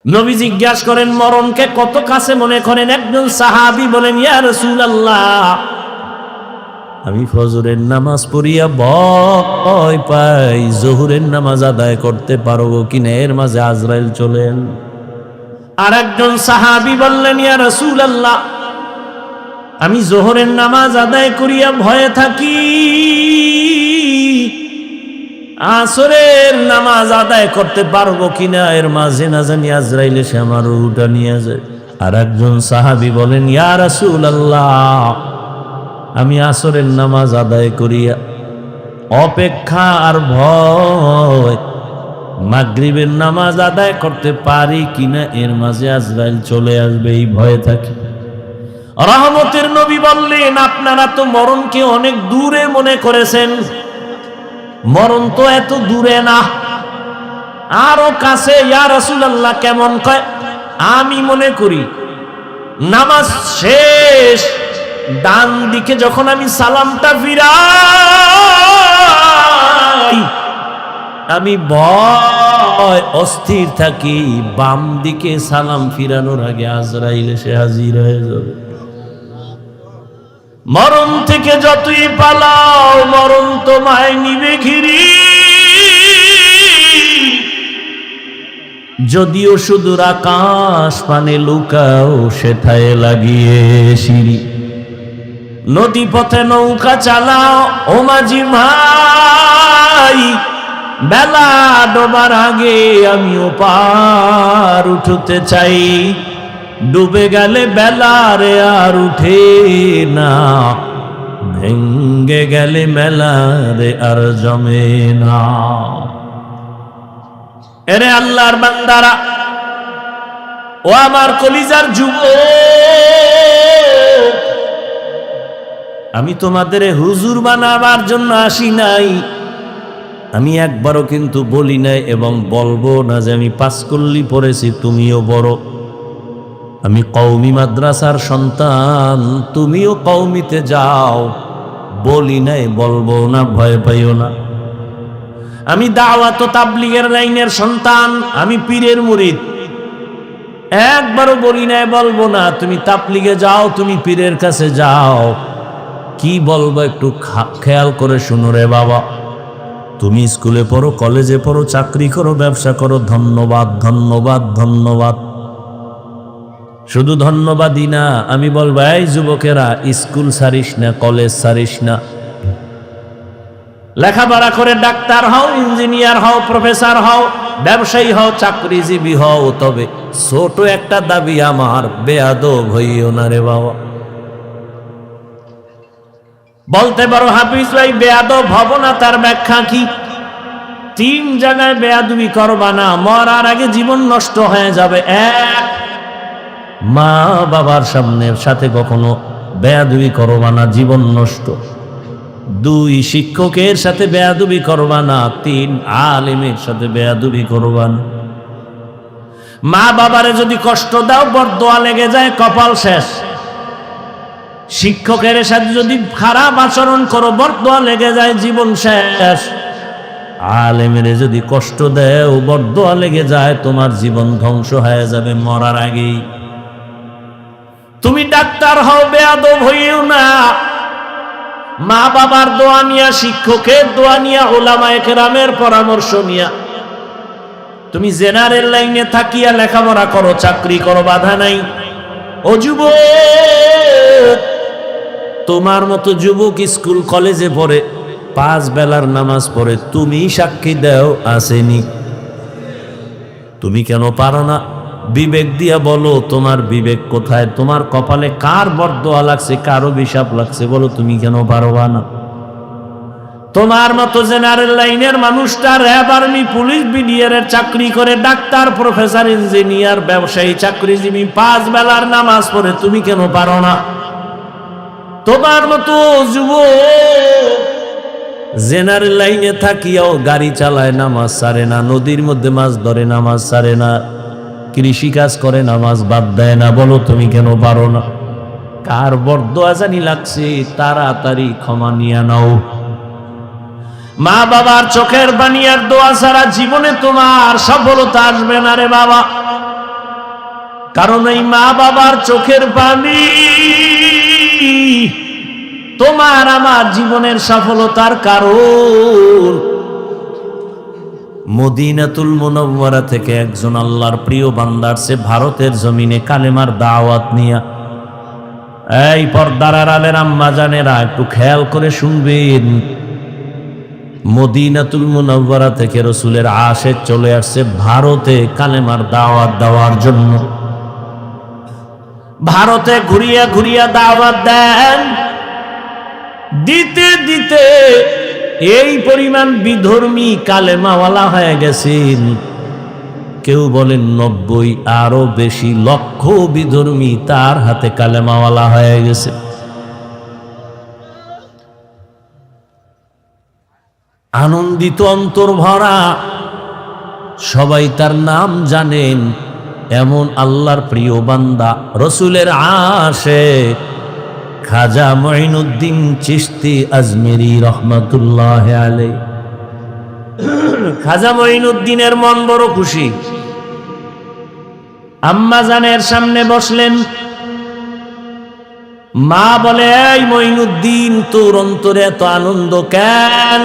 নবী জিজ্ঞাসা করেন মরণকে কত কাছে মনে করেন? একজন সাহাবী বলেন, ইয়া রাসূলুল্লাহ, আমি ফজরের নামাজ পড়িয়া ভয় পাই জোহরের নামাজ আদায় করতে পারবো কিনা, এর মাঝে আজরাইল চলেন। আর একজন সাহাবী বললেন, ইয়া রাসূলুল্লাহ, আমি জোহরের নামাজ আদায় করিয়া ভয়ে থাকি, আসরের নামাজ আদায় করতে পারবো কিনা, এর মাঝে না জানি আজরাইল এসে আমার রূহটা নিয়ে যায়। আর একজন সাহাবী বলেন, ইয়া রাসূলুল্লাহ, আমি আসরের নামাজ আদায় করিয়া অপেক্ষা আর ভয় মাগরিবের নামাজ আদায় করতে পারি কিনা, এর মাঝে আজরাইল চলে আসবে, এই ভয়ে থাকি। রহমতের নবী বললেন, আপনারা তো মরণকে অনেক দূরে মনে করেছেন, মরণ তো এত দূরে না, আরো কাছে। ইয়া রাসূলুল্লাহ, কেমন? কয়, আমি মনে করি নামাজ শেষ ডান দিকে যখন আমি সালামটা ফিরাই, আমি ভয় অস্থির থাকি, বাম দিকে সালাম ফিরানোর আগে আজরাইল এসে হাজির হয়ে যাবে। মরণ থেকে যতই পালাও, মরণ তোমায় নিবে ঘিরি, যদিও সুদূর আকাশ পানে লুকাও, সেথায় লাগিয়ে সিঁড়ি। নদী পথে নৌকা চালাও ও মাঝি ভাই, বেলা ডোবার আগে আমিও পার উঠতে চাই, ডুবে গেলে বেলারে আর উঠে না, ভেঙ্গে গেলে মেলারে আর জমে না। এরে আল্লাহর বান্দারা, ও আমার কলিজার যুবক, আমি তোমাদের হুজুর বানাবার জন্য আসি নাই, আমি একবারও কিন্তু বলি নাই এবং বলবো না যে আমি পাঁচকল্লি পড়েছি তুমিও বড়। আমি কওমি মাদ্রাসার সন্তান, তুমিও কওমিতে যাও, বলি নাই, বলবো না, ভয় পাইও না। আমি দাওয়াত ও তাবলীগের লাইনের সন্তান, আমি পীরের মুরিদ, একবারও বলি নাই, বলবো না তুমি তাবলীগে যাও, তুমি পীরের কাছে যাও। কি বলবো একটু খেয়াল করে শুনো রে বাবা। তুমি স্কুলে পড়ো, কলেজে পড়ো, চাকরি করো, ব্যবসা করো, ধন্যবাদ ধন্যবাদ ধন্যবাদ, শুধু ধন্যবাদই না। আমি বলবো, এই যুবকেরা, স্কুল ছাড়িস না, কলেজ ছাড়িস না, লেখাপড়া করে ডাক্তার হও, ইঞ্জিনিয়ার হও, প্রফেসর হও, ব্যবসায়ী হও, চাকরিজীবী হও, তবে ছোট একটা দাবি আমার, বেয়াদব হইও না রে বাবা। বলতে পারো হাফিজ ভাই বেয়াদব হব না, তার ব্যাখ্যা কি? 3 জায়গায় বেয়াদবি করবা না, মরার আগে জীবন নষ্ট হয়ে যাবে। 1, মা বাবার সাথে কখনো বেয়াদবি করবা না, জীবন নষ্ট। 2, শিক্ষকের সাথে বেয়াদবি করবা না। 3, আলেমের সাথে বেয়াদবি করবা না। মা বাবারে যদি কষ্ট দাও, বরদোয়া লেগে যায়, কপাল শেষ। শিক্ষকের সাথে যদি খারাপ আচরণ করো, বরদোয়া লেগে যায়, জীবন শেষ। আলেমের যদি কষ্ট দেও, বরদোয়া লেগে যায়, তোমার জীবন ধ্বংস হয়ে যাবে মরার আগেই। তুমি ডাক্তার হও, বেয়াদব হইও না। মা বাবার দোয়া নিয়া, শিক্ষকের দোয়া নিয়া, উলামায়ে কেরামের পরামর্শ নিয়া তুমি জেনারেল লাইনে থাকিয়া লেখাপড়া করো, চাকরি করো, বাধা নাই। ও যুবক, তোমার মতো যুবক স্কুল কলেজে পড়ে, 5 বেলার নামাজ পড়ে, তুমি সাক্ষী দাও আসেনি? তুমি কেন পারো না? বিবেক দিয়া বলো, তোমার বিবেক কোথায়? তোমার কপালে কার বরদোয়া লাগছে, কার অভিশাপ লাগছে, বলো, তুমি কেন পারবা না? তোমার মতো জেনারেল লাইনের মানুষটা র্যাব, আর্মি, পুলিশ, বিডিআরের চাকরি করে, ডাক্তার, প্রফেসর, ইঞ্জিনিয়ার, ব্যবসায়ী, চাকরিজীবী, 5 বেলার নামাজ পড়ে, তুমি কেন পারো না? তোমার মতো যুবক জেনারেল লাইনে থাকিয়াও গাড়ি চালায়, নামাজ ছাড়ে না, নদীর মধ্যে মাছ ধরে, নামাজ ছাড়ে না, কৃষি কাজ করে, নামাজ বাদ দেয় না, বলো তুমি কেন পারো না? কার বরদোয়া জানি লাগছে, তাড়াতাড়ি ক্ষমা নিয়ে নাও। মা বাবার চোখের পানি আর দোয়া ছাড়া জীবনে তোমার সফলতা আসবে না রে বাবা। কারণ এই মা বাবার চোখের পানি তোমার আমার জীবনের সফলতার কারণ। মদিনাতুল মুনাওয়ারা থেকে একজন আল্লাহর প্রিয় বান্দা আসছে ভারতের জমিনে কালেমার দাওয়াত নিয়া। এই পর্দার আড়ালের আম্মা জানেরা একটু খেয়াল করে শুনবেন, মদিনাতুল মুনাওয়ারা থেকে রাসূলের আশিক চলে আসছে ভারতে কালেমার দাওয়াত দেওয়ার জন্য। ভারতে ঘুরিয়া ঘুরিয়া দাওয়াত দেন, দিতে দিতে এই পরিমাণ বিধর্মী কালেমাওয়ালা হয়ে গেছেন। কেউ বলেন 90, আরো বেশি লক্ষ বিধর্মী তার হাতে কালেমাওয়ালা হয়ে গেছে। আনন্দিত অন্তর ভরা, সবাই তার নাম জানেন। এমন আল্লাহর প্রিয় বান্দা রাসূলের আশিক খাজা মঈনুদ্দিন চিশতি আজমেরি রহমাতুল্লাহ আলাইহি। খাজা মঈনুদ্দিনের মন বড় খুশি। আম্মা জানের সামনে বসলেন। মা বলে, এই মঈনুদ্দিন, তোর অন্তরে এত আনন্দ কেন?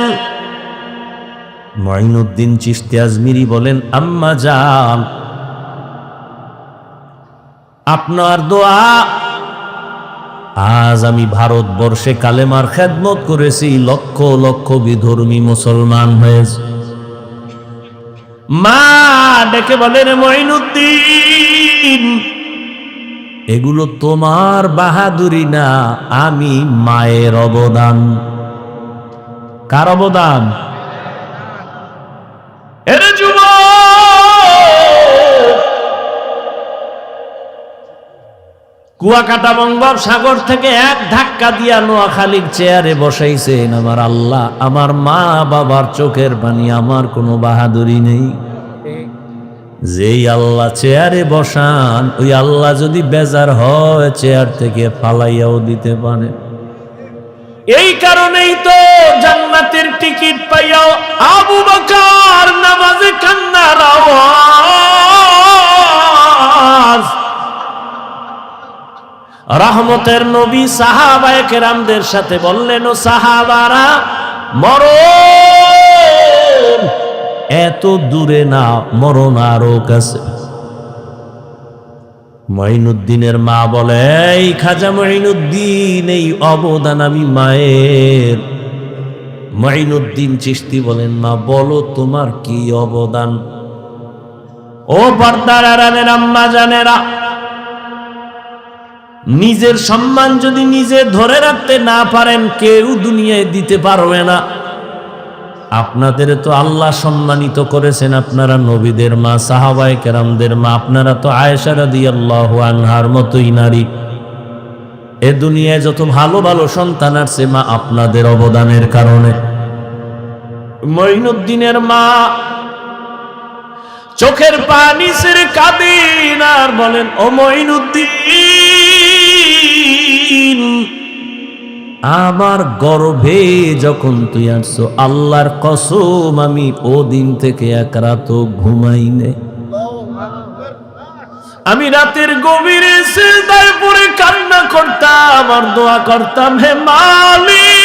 মঈনুদ্দিন চিশতি আজমেরি বলেন, আম্মা জান, আপনার দোয়া, আজ আমি ভারতবর্ষে কালেমার খেদমত করেছি, লক্ষ লক্ষ বিধর্মী মুসলমান হয়েছে। মা ডেকে বলেন, মঈনুদ্দিন, এগুলো তোমার বাহাদুরি না, আমি মায়ের অবদান। কার অবদান? এর কুয়াকাটা বঙ্গোপসাগর থেকে এক ধাক্কা দিয়া নোয়াখালীর চেয়ারে বসাইছেন আমার আল্লাহ। আমার মা বাবার চোখের পানি, আমার কোনো বাহাদুরি নেই। যেই আল্লাহ চেয়ারে বসান, ওই আল্লাহ যদি বেজার হয় চেয়ার থেকে ফালাইয়াও দিতে পারে। এই কারণেই তো জান্নাতের টিকিট পাইয়াও আবু বকর নামাজে কান্নার আওয়াজ। রহমতের নবী সাহাবায়ে কেরামদের সাথে বললেন, ও সাহাবারা, মরণ এত দূরে না, মরণ আরো কাছে। মঈনুদ্দিনের মা বলে, এই খাজা মঈনুদ্দিন, এই অবদান আমি মায়ের। মঈনুদ্দিন চিশতি বলেন, মা বলো তোমার কি অবদান? ও পর্দার আড়ালের আম্মা জানেরা, নিজের সম্মান যদি নিজে ধরে রাখতে না পারেন, কেউ দুনিয়ায় দিতে পারবে না। আপনাদের তো আল্লাহ সম্মানিত করেছেন, আপনারা নবীদের মা, সাহাবায়ে কেরামদের মা, আপনারা তো আয়েশা রাদিয়াল্লাহু আনহার মতোই নারী। এ দুনিয়ায় যত ভালো ভালো সন্তান আসছে, মা আপনাদের অবদানের কারণে। মঈনুদ্দিনের মা চোখের পানি ছেড়ে কাঁদেন আর বলেন, ও মঈনুদ্দিন, আমার গর্ভে যখন তুই আসছো, আল্লাহর কসম আমি ও দিন থেকে এক রাতও ঘুমাই নাই। আমি রাতের গভীরে সিজদায় পড়ে কান্না করতাম আর দোয়া করতাম, হে মালিক,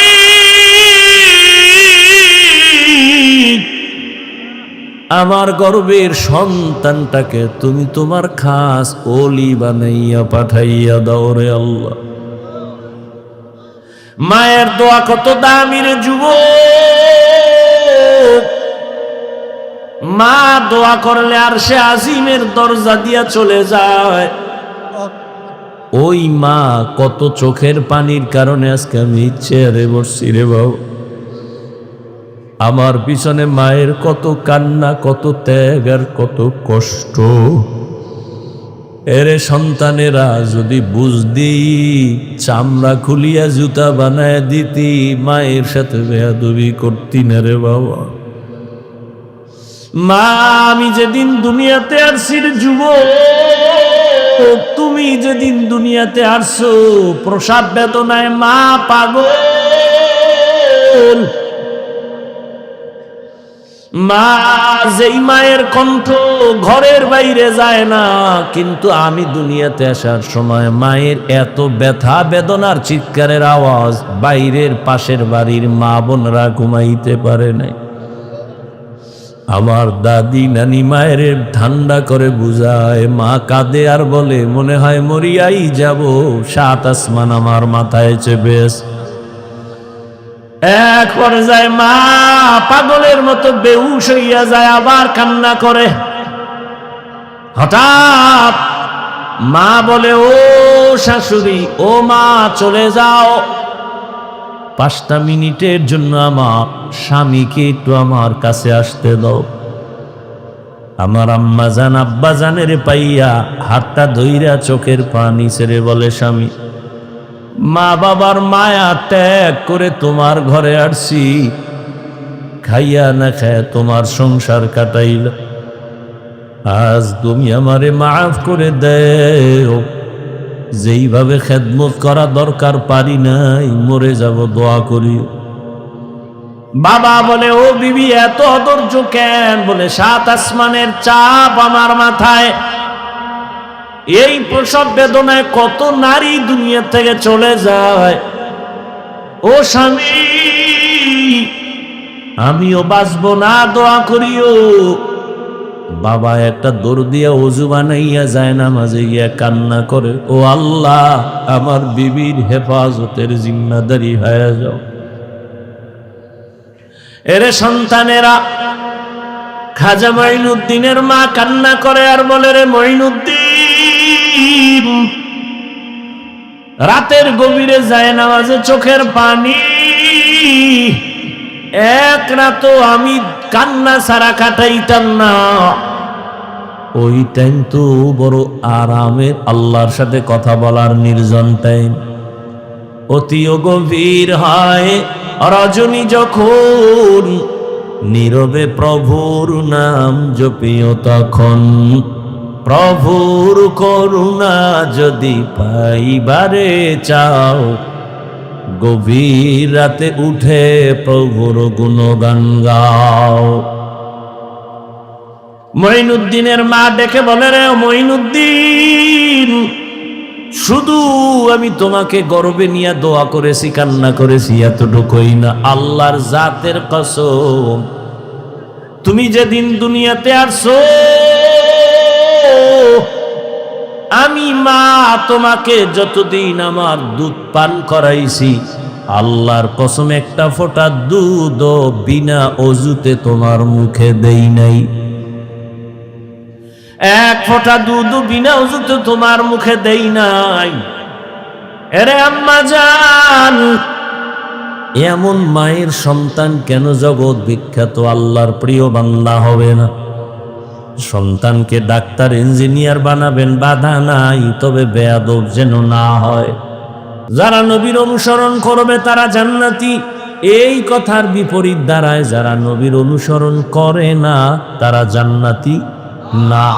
আমার গর্ভের সন্তানটাকে তুমি তোমার খাস ওলি বানাইয়া পাঠাইয়া দাও রে আল্লাহ। মায়ের দোয়া কত দামি রে যুবক। মা দোয়া করলে আর সে আজিমের দরজা দিয়া চলে যায়। ওই মা কত চোখের পানির কারণে আজকে আমি চেয়ারে বসছি রে বাবা। আমার পিছনে মায়ের কত কান্না, কত ত্যাগ আর কত কষ্ট। এরে সন্তানেরা যদি বুঝদি, চামড়া খুলিয়া জুতা বানায় দিতি, মায়ের সাথে বেয়াদবি করতি না রে বাবা। মা, আমি যেদিন দুনিয়াতে আসছি রে যুবক, তুমি যেদিন দুনিয়াতে আসছো, প্রসাব বেদনায় মা পাগল। মা, যেই মায়ের কণ্ঠ ঘরের বাইরে যায় না, কিন্তু আমি দুনিয়াতে আসার সময় মায়ের এত ব্যথা বেদনার চিৎকারের আওয়াজ বাইরের পাশের বাড়ির মা বোনরা ঘুমাইতে পারে নাই। আমার দাদি নানি মায়ের ঠান্ডা করে বুঝায়, মা কাঁদে আর বলে মনে হয় মরিয়াই যাব, 7 আসমান আমার মাথায় চেপে আছে। এক পর্যায়ে মা পাগলের মতো বেহুশ হইয়া যায়, আবার কান্না করে। হঠাৎ মা বলে, ও শাশুড়ি, ও মা চলে যাও, 5টা মিনিটের জন্য আমার স্বামীকে একটু আমার কাছে আসতে দাও। আমার আম্মা জান আব্বা জানের পাইয়া হাতটা ধইরা চোখের পানি ছেড়ে বলে, স্বামী, মা বাবার মায়া ত্যাগ করে তোমার ঘরে আসছি, খাইয়া না খায় তোমার সংসার কাটাইল, আজ তুমি আমারে মাফ করে দেও, যেইভাবে খেদমত করা দরকার পারি নাই, মরে যাব, দোয়া করি। বাবা বলে, ও বিবি এত অধৈর্য কেন? বলে, 7 আসমানের চাপ আমার মাথায়, এই প্রসব বেদনায় কত নারী দুনিয়া থেকে চলে যায়। ও স্বামী, আমিও বাঁচবো না, দোয়া করিও। বাবা একটা দৌড় দিয়া ওযু বানাইয়া যায় না, মাঝে গিয়া কান্না করে, ও আল্লাহ, আমার বিবির হেফাজতের জিম্মাদারি হয়ে যাও। এরে সন্তানেরা, খাজা মঈনুদ্দিনের মা কান্না করে আর বলে, রে মঈনুদ্দিন, রাতের গভীরে যায় নামাজে চোখের পানি, এক রাতও আমি কান্না ছাড়া কাটাইতাম না। ওই টাইম তো বড় আরামে আল্লাহর সাথে কথা বলার নির্জন টাইম। অতিও গভীর হয় রজনী যখন, নীরবে প্রভুর নাম জপিও তখন, প্রভুর করুণা যদি পাইবারে চাও, গভীর রাতে উঠে প্রভুর গুণগান গাও। মঈনুদ্দিনের মা ডেকে বলে, রে মঈনুদ্দিন, শুধু আমি তোমাকে গর্বে নিয়ে দোয়া করেছি, কান্না করেছি, এতটুকুই না, আল্লাহর জাতের কসম, তুমি যেদিন দুনিয়াতে আসছো, আমি মা তোমাকে যতদিন আমার দুধ পান করাইছি, আল্লাহর কসম একটা ফোঁটা দুধ বিনা অজুতে তোমার মুখে দেই নাই, এক ফোঁটা দুধ বিনা অজুতে তোমার মুখে দেই নাই। এরে আম্মা জান, এমন মায়ের সন্তান কেন জগৎ বিখ্যাত আল্লাহর প্রিয় বান্দা হবে না? সন্তানকে ডাক্তার ইঞ্জিনিয়ার বানাবেন, বাধা নাই, তবে বেয়াদব যেন না হয়। যারা নবীর অনুসরণ করবে তারা জান্নাতি, এই কথার বিপরীত দাঁড়ায় যারা নবীর অনুসরণ করে না তারা জান্নাতি না।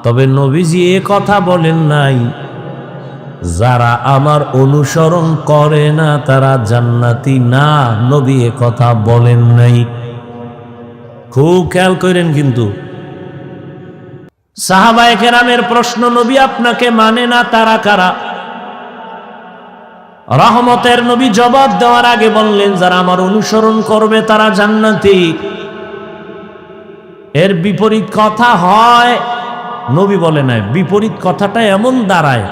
তবে নবীজি এ কথা বলেন নাই যারা আমার অনুসরণ করে না তারা জান্নাতি না, নবী এ কথা বলেন নাই। খুব খেয়াল করেন। কিন্তু সাহাবায়ে কেরামের প্রশ্ন, নবী আপনাকে মানে না তারা কারা? রহমতের নবী জবাব দেওয়ার আগে বললেন, যারা আমার অনুসরণ করবে তারা জান্নাতি। এর বিপরীত কথা হয়, নবী বলে নাই, বিপরীত কথাটা এমন দাঁড়ায়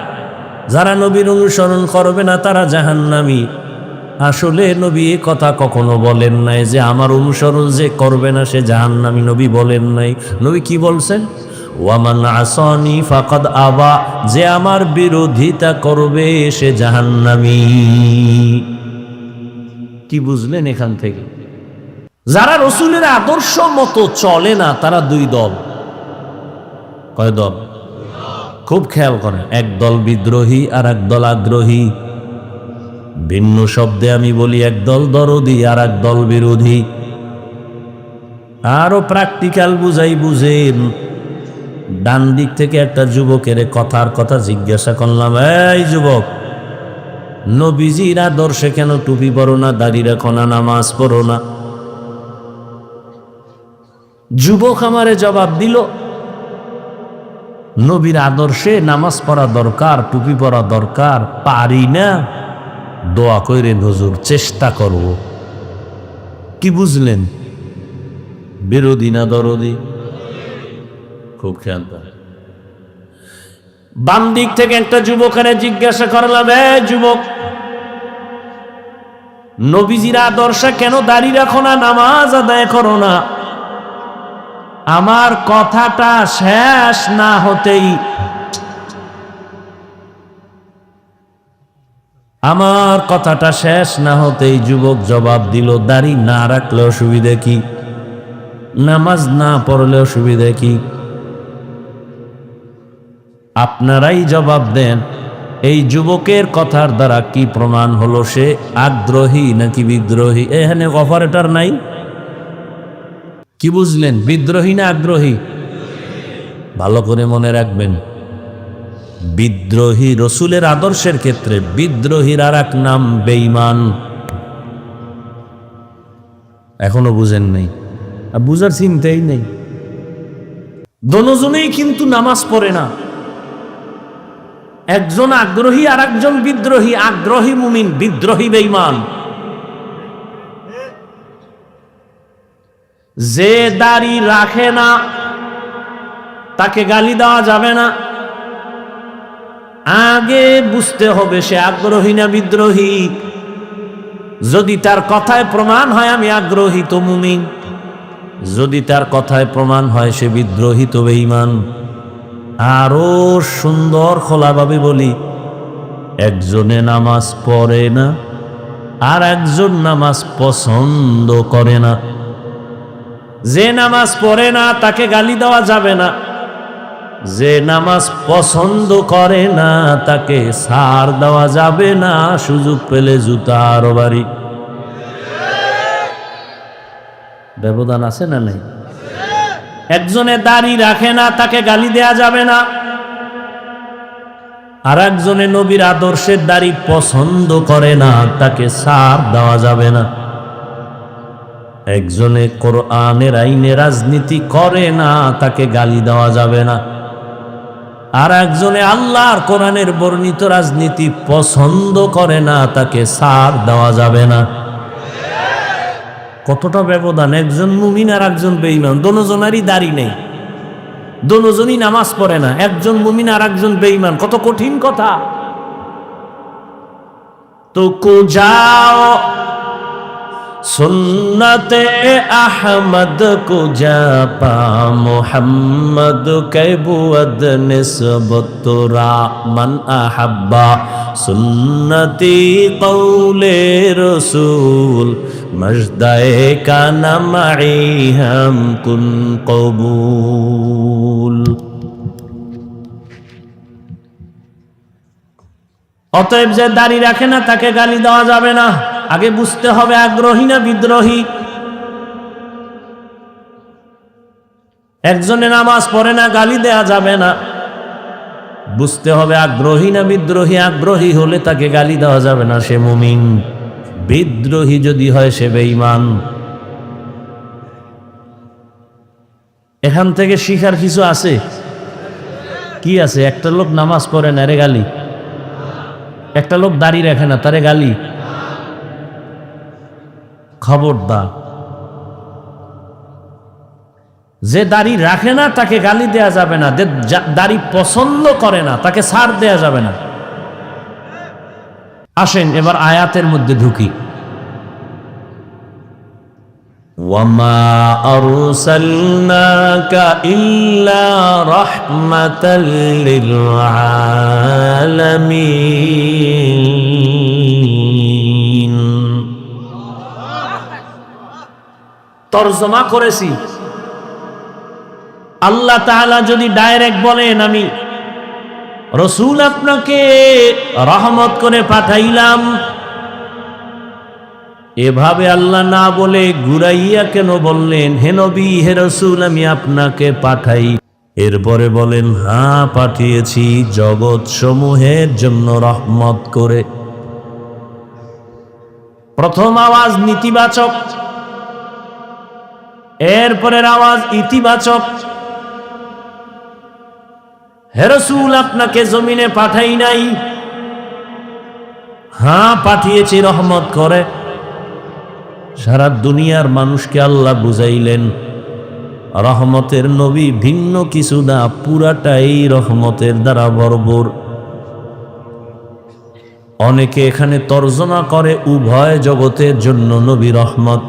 যারা নবীর অনুসরণ করবে না তারা জাহান্নামী। আসলে নবী এ কথা কখনো বলেন নাই যে আমার অনুসরণ যে করবে না সে জাহান্নামী, নবী বলেন নাই। নবী কি বলছেন? ওয়ামান আসানি ফাকাদ আবা, যে আমার বিরোধিতা করবে সে জাহান্নামী। কি বুঝলেন এখান থেকে? যারা রসুলের আদর্শ মতো চলে না তারা দুই দল। কয় দল? খুব খেয়াল করেন, এক দল বিদ্রোহী আর এক দল আগ্রহী। ভিন্ন শব্দে আমি বলি, এক দল দরদি আর এক দল বিরোধী। আরো প্র্যাকটিক্যাল বুঝাই বুঝেন। ডান দিক থেকে একটা যুবকের কথার কথা জিজ্ঞাসা করলাম, এই যুবক, নবীজির আদর্শে কেন টুপি পরো না, দাড়ি রাখো না, নামাজ পড়ো না? যুবক আমারে জবাব দিল, নবীর আদর্শে নামাজ পড়া দরকার, টুপি পরা দরকার, পারি না, দোয়া কইরেন হুজুর, চেষ্টা করব। কি বুঝলেন? বিরোধী না দরদি? খুব খেয়াল করে। বাম দিক থেকে একটা যুবকের জিজ্ঞাসা করলাম, যুবক, নবীজির আদর্শে কেন দাঁড়িয়ে রাখো না, নামাজ আদায় করো না? আমার কথাটা শেষ না হতেই যুবক জবাব দিল, দাড়ি না রাখলে অসুবিধা কি? নামাজ না পড়লে অসুবিধা কি? আপনারাই জবাব দেন, এই যুবকের কথার দ্বারা কি প্রমাণ হলো সে আগ্রহী নাকি বিদ্রোহী? এখানে অপারেটর নাই, কি বুঝলেন? বিদ্রোহী না আগ্রহী? ভালো করে মনে রাখবেন, বিদ্রোহী রসুলের আদর্শের ক্ষেত্রে বিদ্রোহীর আর এক নাম বেঈমান। এখনো বুঝেন নাই? বুঝার চিন্তাই নেই। দোনোজনেই কিন্তু নামাজ পড়ে না, একজন আগ্রহী আর একজন বিদ্রোহী। আগ্রহী মুমিন, বিদ্রোহী বেঈমান। যে দাড়ি রাখে না তাকে গালি দেওয়া যাবে না, আগে বুঝতে হবে সে আগ্রহী না বিদ্রোহী। যদি তার কথায় প্রমাণ হয় আমি আগ্রহী তো মুমিন, যদি তার কথায় প্রমাণ হয় সে বিদ্রোহী তো বেঈমান। আরো সুন্দর খোলাভাবে বলি, একজনে নামাজ পড়ে না আর একজন নামাজ পছন্দ করে না। যে নামাজ পড়ে না তাকে গালি দেওয়া যাবে না, যে নামাজ পছন্দ করে না তাকে ছাড় দেওয়া যাবে না, সুযোগ পেলে জুতা আরো বাড়ি। ব্যবধান আছে না নাই? একজনে দাড়ি রাখে না তাকে গালি দেয়া যাবে না, আর একজনে নবীর আদর্শের দাড়ি পছন্দ করে না তাকে ছাড় দেওয়া যাবে না। একজনে কোরআনের আইনে রাজনীতি করে না তাকে গালি দেওয়া যাবে না, আর একজনে আল্লাহর কোরআনের বর্ণিত রাজনীতি পছন্দ করে না তাকে ছাড় দেওয়া যাবে না। কতটা ব্যবধান! একজন মুমিন আর একজন বেঈমান, দোনোজনেরই দাড়ি নেই, দোনোজনই নামাজ পড়ে না, একজন মুমিন আর একজন বেঈমান। কত কঠিন কথা! তো যাও সুন্নতে আহমদ কো জাপা মোহাম্মদ কে বুয়দ নিসবত রা মান আহাব্বা সুন্নতি কৌলে রসুল মজদায়ে কানা মাই হাম কুন কবুল। অতএব যে দাড়ি রাখে না তাকে গালি দেওয়া যাবে না, আগে বুঝতে হবে আগ্রহী না বিদ্রোহী। একজনে নামাজ পড়ে না, গালি দেয়া যাবে না, বুঝতে হবে আগ্রহী না বিদ্রোহী। আগ্রহী হলে তাকে গালি দেওয়া যাবে না, সে মুমিন। বিদ্রোহী যদি হয় সে বেঈমান। এখান থেকে শিখার কিছু আছে? কি আছে? একটা লোক নামাজ পড়ে না, রে গালি। একটা লোক দাড়ি রাখে না, তারে গালি। খবরদার, যে দাড়ি রাখে না তাকে গালি দেয়া যাবে না, যে দাড়ি পছন্দ করে না তাকে ছাড় দেয়া যাবে না। আসেন এবার আয়াতের মধ্যে ঢুকি। ওয়ামা আরসালনাকা ইল্লা রাহমাতাল লিল আলামিন। তরজমা করেছি, আল্লাহ তাআলা যদি ডাইরেক্ট বলেন আমি রসুল আপনাকে রহমত করে পাঠাইলাম, এভাবে আল্লাহ না বলে ঘুরাইয়া কেন বললেন হে নবী হে রসুল আমি আপনাকে পাঠাই? এরপরে বলেন হ্যাঁ পাঠিয়েছি জগৎ সমূহের জন্য রহমত করে। প্রথম আওয়াজ নীতিবাচক, এরপরের আওয়াজ ইতিবাচক, হে রাসূল আপনাকে জমিনে পাঠাই নাই, হ্যাঁ পাঠিয়েছি রহমত করে। সারা দুনিয়ার মানুষকে আল্লাহ বুঝাইলেন রহমতের নবী ভিন্ন কিছু না, পুরাটাই রহমতের দ্বারা ভরপুর। অনেকে এখানে তর্জমা করে উভয় জগতের জন্য নবী রহমত।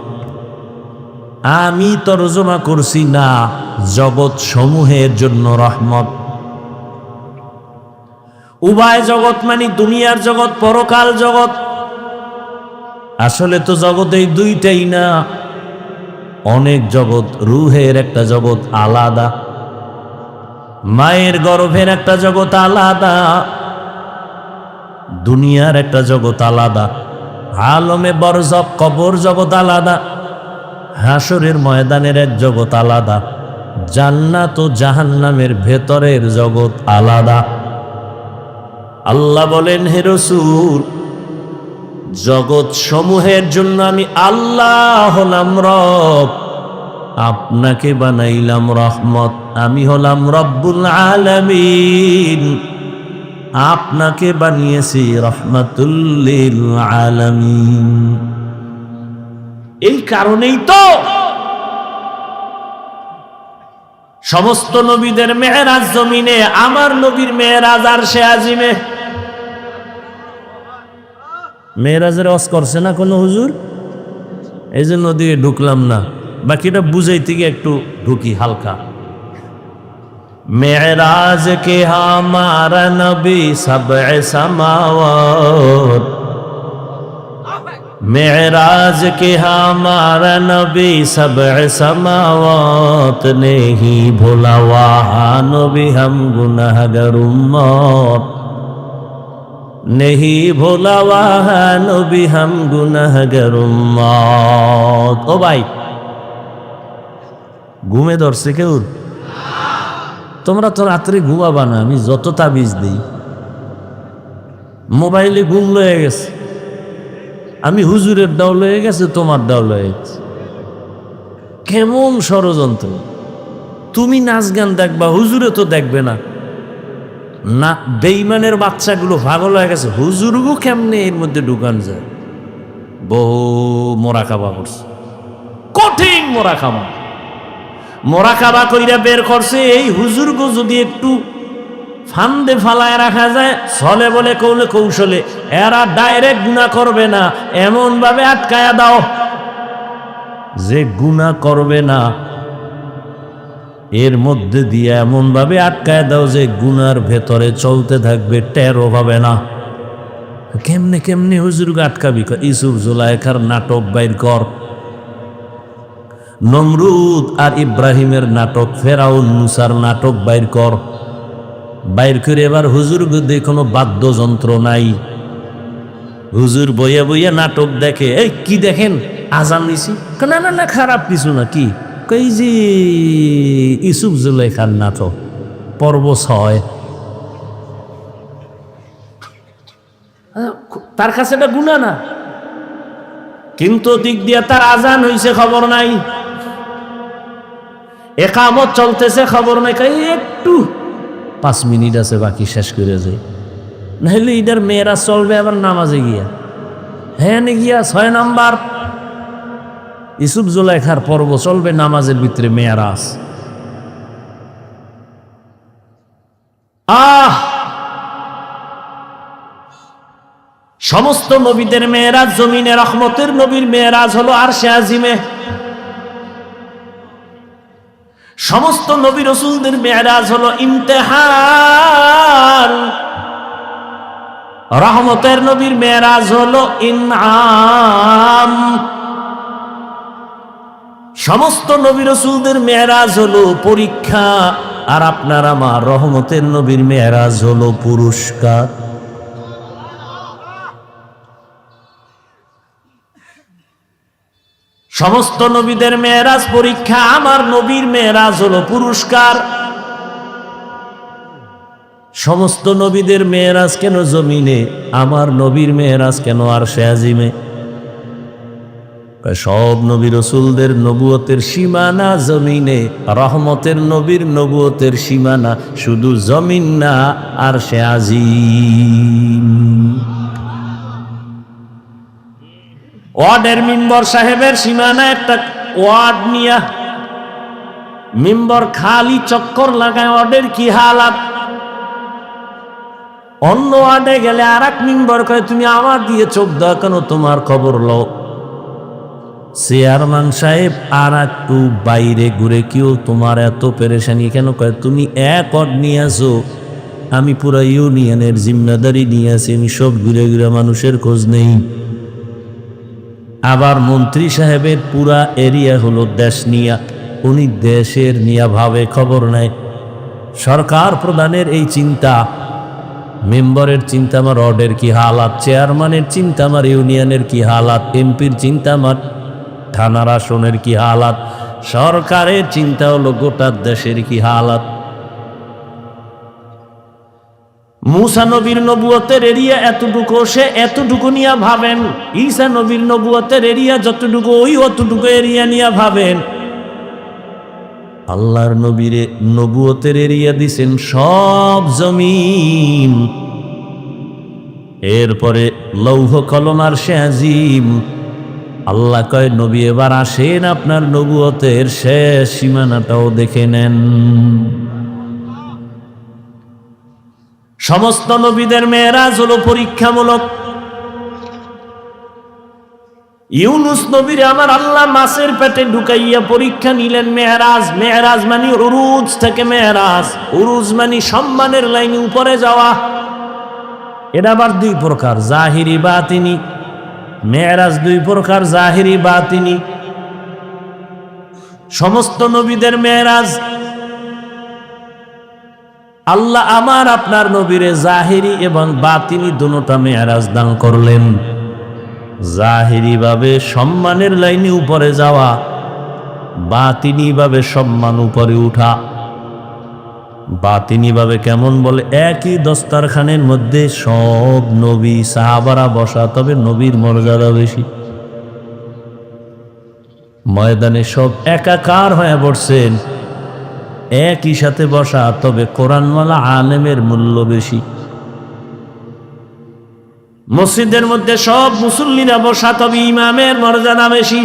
আমি তর্জমা করছি না, জগৎ সমূহের জন্য রহমত। উভয় জগৎ মানে দুনিয়ার জগৎ, পরকাল জগৎ। আসলে তো জগৎ এই দুইটাই না, অনেক জগৎ। রুহের একটা জগৎ আলাদা, মায়ের গর্ভের একটা জগৎ আলাদা, দুনিয়ার একটা জগৎ আলাদা, আলমে বরজখ কবর জগৎ আলাদা, হাসরের ময়দানের এক জগৎ আলাদা, জান্নাত ও জাহান্নামের ভেতরের জগৎ আলাদা। আল্লাহ বলেন, হে রাসূল জগৎ সমূহের জন্য আমি আল্লাহ হলাম রব, আপনাকে বানাইলাম রহমত। আমি হলাম রব্বুল আলামিন, আপনাকে বানিয়েছি রহমাতুল লিল আলামিন। এই কারণেই তো সমস্ত নবীদের মেরাজ জমিনে, আমার নবীর মেরাজ আরশে আজিমে। মেরাজের ওয়াজ করছে না কোনো হুজুর, এই জন্য ওদিকে ঢুকলাম না, বাকিটা বুঝাইতে গিয়ে একটু ঢুকি হালকা। মেরাজ কে হামারা নবী সবএ সামাওয়াত, मेराज के हमारा नबी सबअ समावात ने ही भोला वहाँ नबी हम गुनाहगार उम्मत, नहीं भोला वहाँ नबी हम गुनाहगार उम्मत। ओ भाई ঘুমে ধরছে কেউ? তোমরা তো রাত্রে ঘুমাবা না, আমি যত তাবিজ দিই। মোবাইলে ঘুম লয়ে গেছে, আমি হুজুরের দাও লয়ে গেছে, তোমার দাও লয়ে গেছে। কেমন ষড়যন্ত্র! তুমি নাচ গান দেখবা, হুজুরে তো দেখবে না। না, বেঈমানের বাচ্চাগুলো পাগল হয়ে গেছে, হুজুরগু কেমনে এর মধ্যে ঢুকান যায়। বহু মোরাকাবা করছে, কঠিন মোরাকাবা। মোরাকাবা কইরা বের করছে, এই হুজুরগু যদি একটু ফান্দে ফালায় রাখা যায়, ছলে বলে কৌলে কৌশলে এরা ডাইরেক্ট গুনাহ করবে না, এমন ভাবে আটকায়া দাও যে গুনাহ করবে না। এর মধ্যে দিয়ে এমন ভাবে আটকায় দাও যে গুনার ভেতরে চলতে থাকবে, টেরও পাবে না। কেমনে কেমনে হুজুরকে আটকাবি? ইউসুফ জুলাইখার নাটক বাইর কর, নমরুদ আর ইব্রাহিমের নাটক, ফেরাউন মুসার নাটক বাইর কর। বাইর করে এবার হুজুর গদি কোনো বাদ্যযন্ত্র নাই, হুজুর বইয়া বইয়া নাটক দেখে। এই কি দেখেন? আজান দিছি? না না না, খারাপ কিছু না। কি কই? যে ইউসুফ জুলাইখার নাটক পর্ব 6। তার কাছে এটা গুনাহ না, কিন্তু দিক দিয়া তার আজান হইছে খবর নাই, একামত চলতেছে খবর নাই। একটু 5 মিনিট আছে বাকি, শেষ করে যায়। নাহলে ইদার মেয়েরা চলবে আবার নামাজে গিয়া। হ্যাঁ গিয়া 6 নাম্বার ইউসুফ জুলাইখার পর্ব চলবে, নামাজের ভিতরে মেয়েরাজ। সমস্ত নবীদের মেয়েরাজ জমিনে, রহমতের নবীর মেয়েরাজ হলো আরশে আজিমে। সমস্ত নবী রাসূলদের মেরাজ হলো ইমতিহান, রহমতের নবীর মেরাজ হলো ইনআম। সমস্ত নবী রাসূলদের মেরাজ হলো পরীক্ষা, আর আপনার আমার রহমতের নবীর মেরাজ হলো পুরস্কার। সমস্ত নবীদের মেরাজ পরীক্ষা, আমার নবীর মেরাজ হলো পুরস্কার। সমস্ত নবীদের মেরাজ কেন জমিনে, আমার নবীর মেরাজ কেন আরশে আজিমে? সব নবী রাসূলদের নবুয়তের সীমানা জমিনে, রহমতের নবীর নবুয়তের সীমানা শুধু জমিন না, আরশে আজিম। ওয়ার্ডের মিম্বর সাহেবের সীমানা একটা ওয়ার্ড নিয়া মিম্বর খালি চক্কর লাগায়, ওয়ার্ডের কি হালাত। অন্য ওয়ার্ডে গেলে আর এক মিম্বর কয় তুমি আমার দিয়ে চোখ দাও কেন, তোমার খবর লও। চেয়ারম্যান সাহেব আর একটু বাইরে ঘুরে, কেউ তোমার এত পেরেশানি কেন, কয় তুমি এক ওয়ার্ড নিয়ে আসো, আমি পুরো ইউনিয়নের জিম্মেদারি নিয়ে আসি, আমি সব ঘুরে ঘুরে মানুষের খোঁজ নেই। আবার মন্ত্রী সাহেবের পুরা এরিয়া হলো দেশ নিয়া, উনি দেশের নিয়া ভাবে খবর নেয়। সরকার প্রধানের এই চিন্তা, মেম্বারের চিন্তা আমার ওয়ার্ডের কি হালাত, চেয়ারম্যানের চিন্তা আমার ইউনিয়নের কি হালাত, এমপির চিন্তা আমার থানার আসনের কি হালাত, সরকারের চিন্তা হলো গোটা দেশের কি হালাত। মুসা নবীর নবুয়তের এরিয়া এতটুকু, সে এতটুকু নিয়ে ভাবেন। ঈসা নবীর নবুয়তের এরিয়া যতটুকু, ওই অতটুকু এরিয়া নিয়ে ভাবেন। আল্লাহর নবীরে নবুয়তের এরিয়া দিছেন সব জমিন, এরপরে লৌহ কলম আরশে আজিম। আল্লাহ কয় নবী এবার আসেন, আপনার নবুয়তের শেষ সীমানাটাও দেখে নেন। সমস্ত নবীদের মেরাজ হলো পরীক্ষামূলক। ইউনুস নবীর আমার আল্লাহ মাছের পেটে ঢুকাইয়া পরীক্ষা নিলেন। মেরাজ, মেরাজ মানে উরুজ থেকে মেরাজ, উরুজ মানে সম্মানের লাইনে উপরে যাওয়া। এটা আবার দুই প্রকার, জাহিরি বাতিনি। মেরাজ দুই প্রকার, জাহিরি বাতিনি। সমস্ত নবীদের মেরাজ আল্লাহ আমার আপনার নবীরে জাহিরি এবং বাতিনি দুটোটা মেরাজ দান করলেন। জাহিরি ভাবে সম্মানের লাইনে উপরে যাওয়া, বাতিনি ভাবে সম্মান উপরে উঠা। বাতিনি ভাবে কেমন বলে, একই দস্তারখানের মধ্যে সব নবী সাহাবারা বসা, তবে নবীর মর্যাদা বেশি। ময়দানে সব একাকার হয়ে পড়ছেন, একই সাথে বসা, তবে কোরআনওয়ালা আলেমের মূল্য বেশি। মসজিদের মধ্যে সব মুসল্লিরা বসা, তবে ইমামের মর্যাদা বেশি।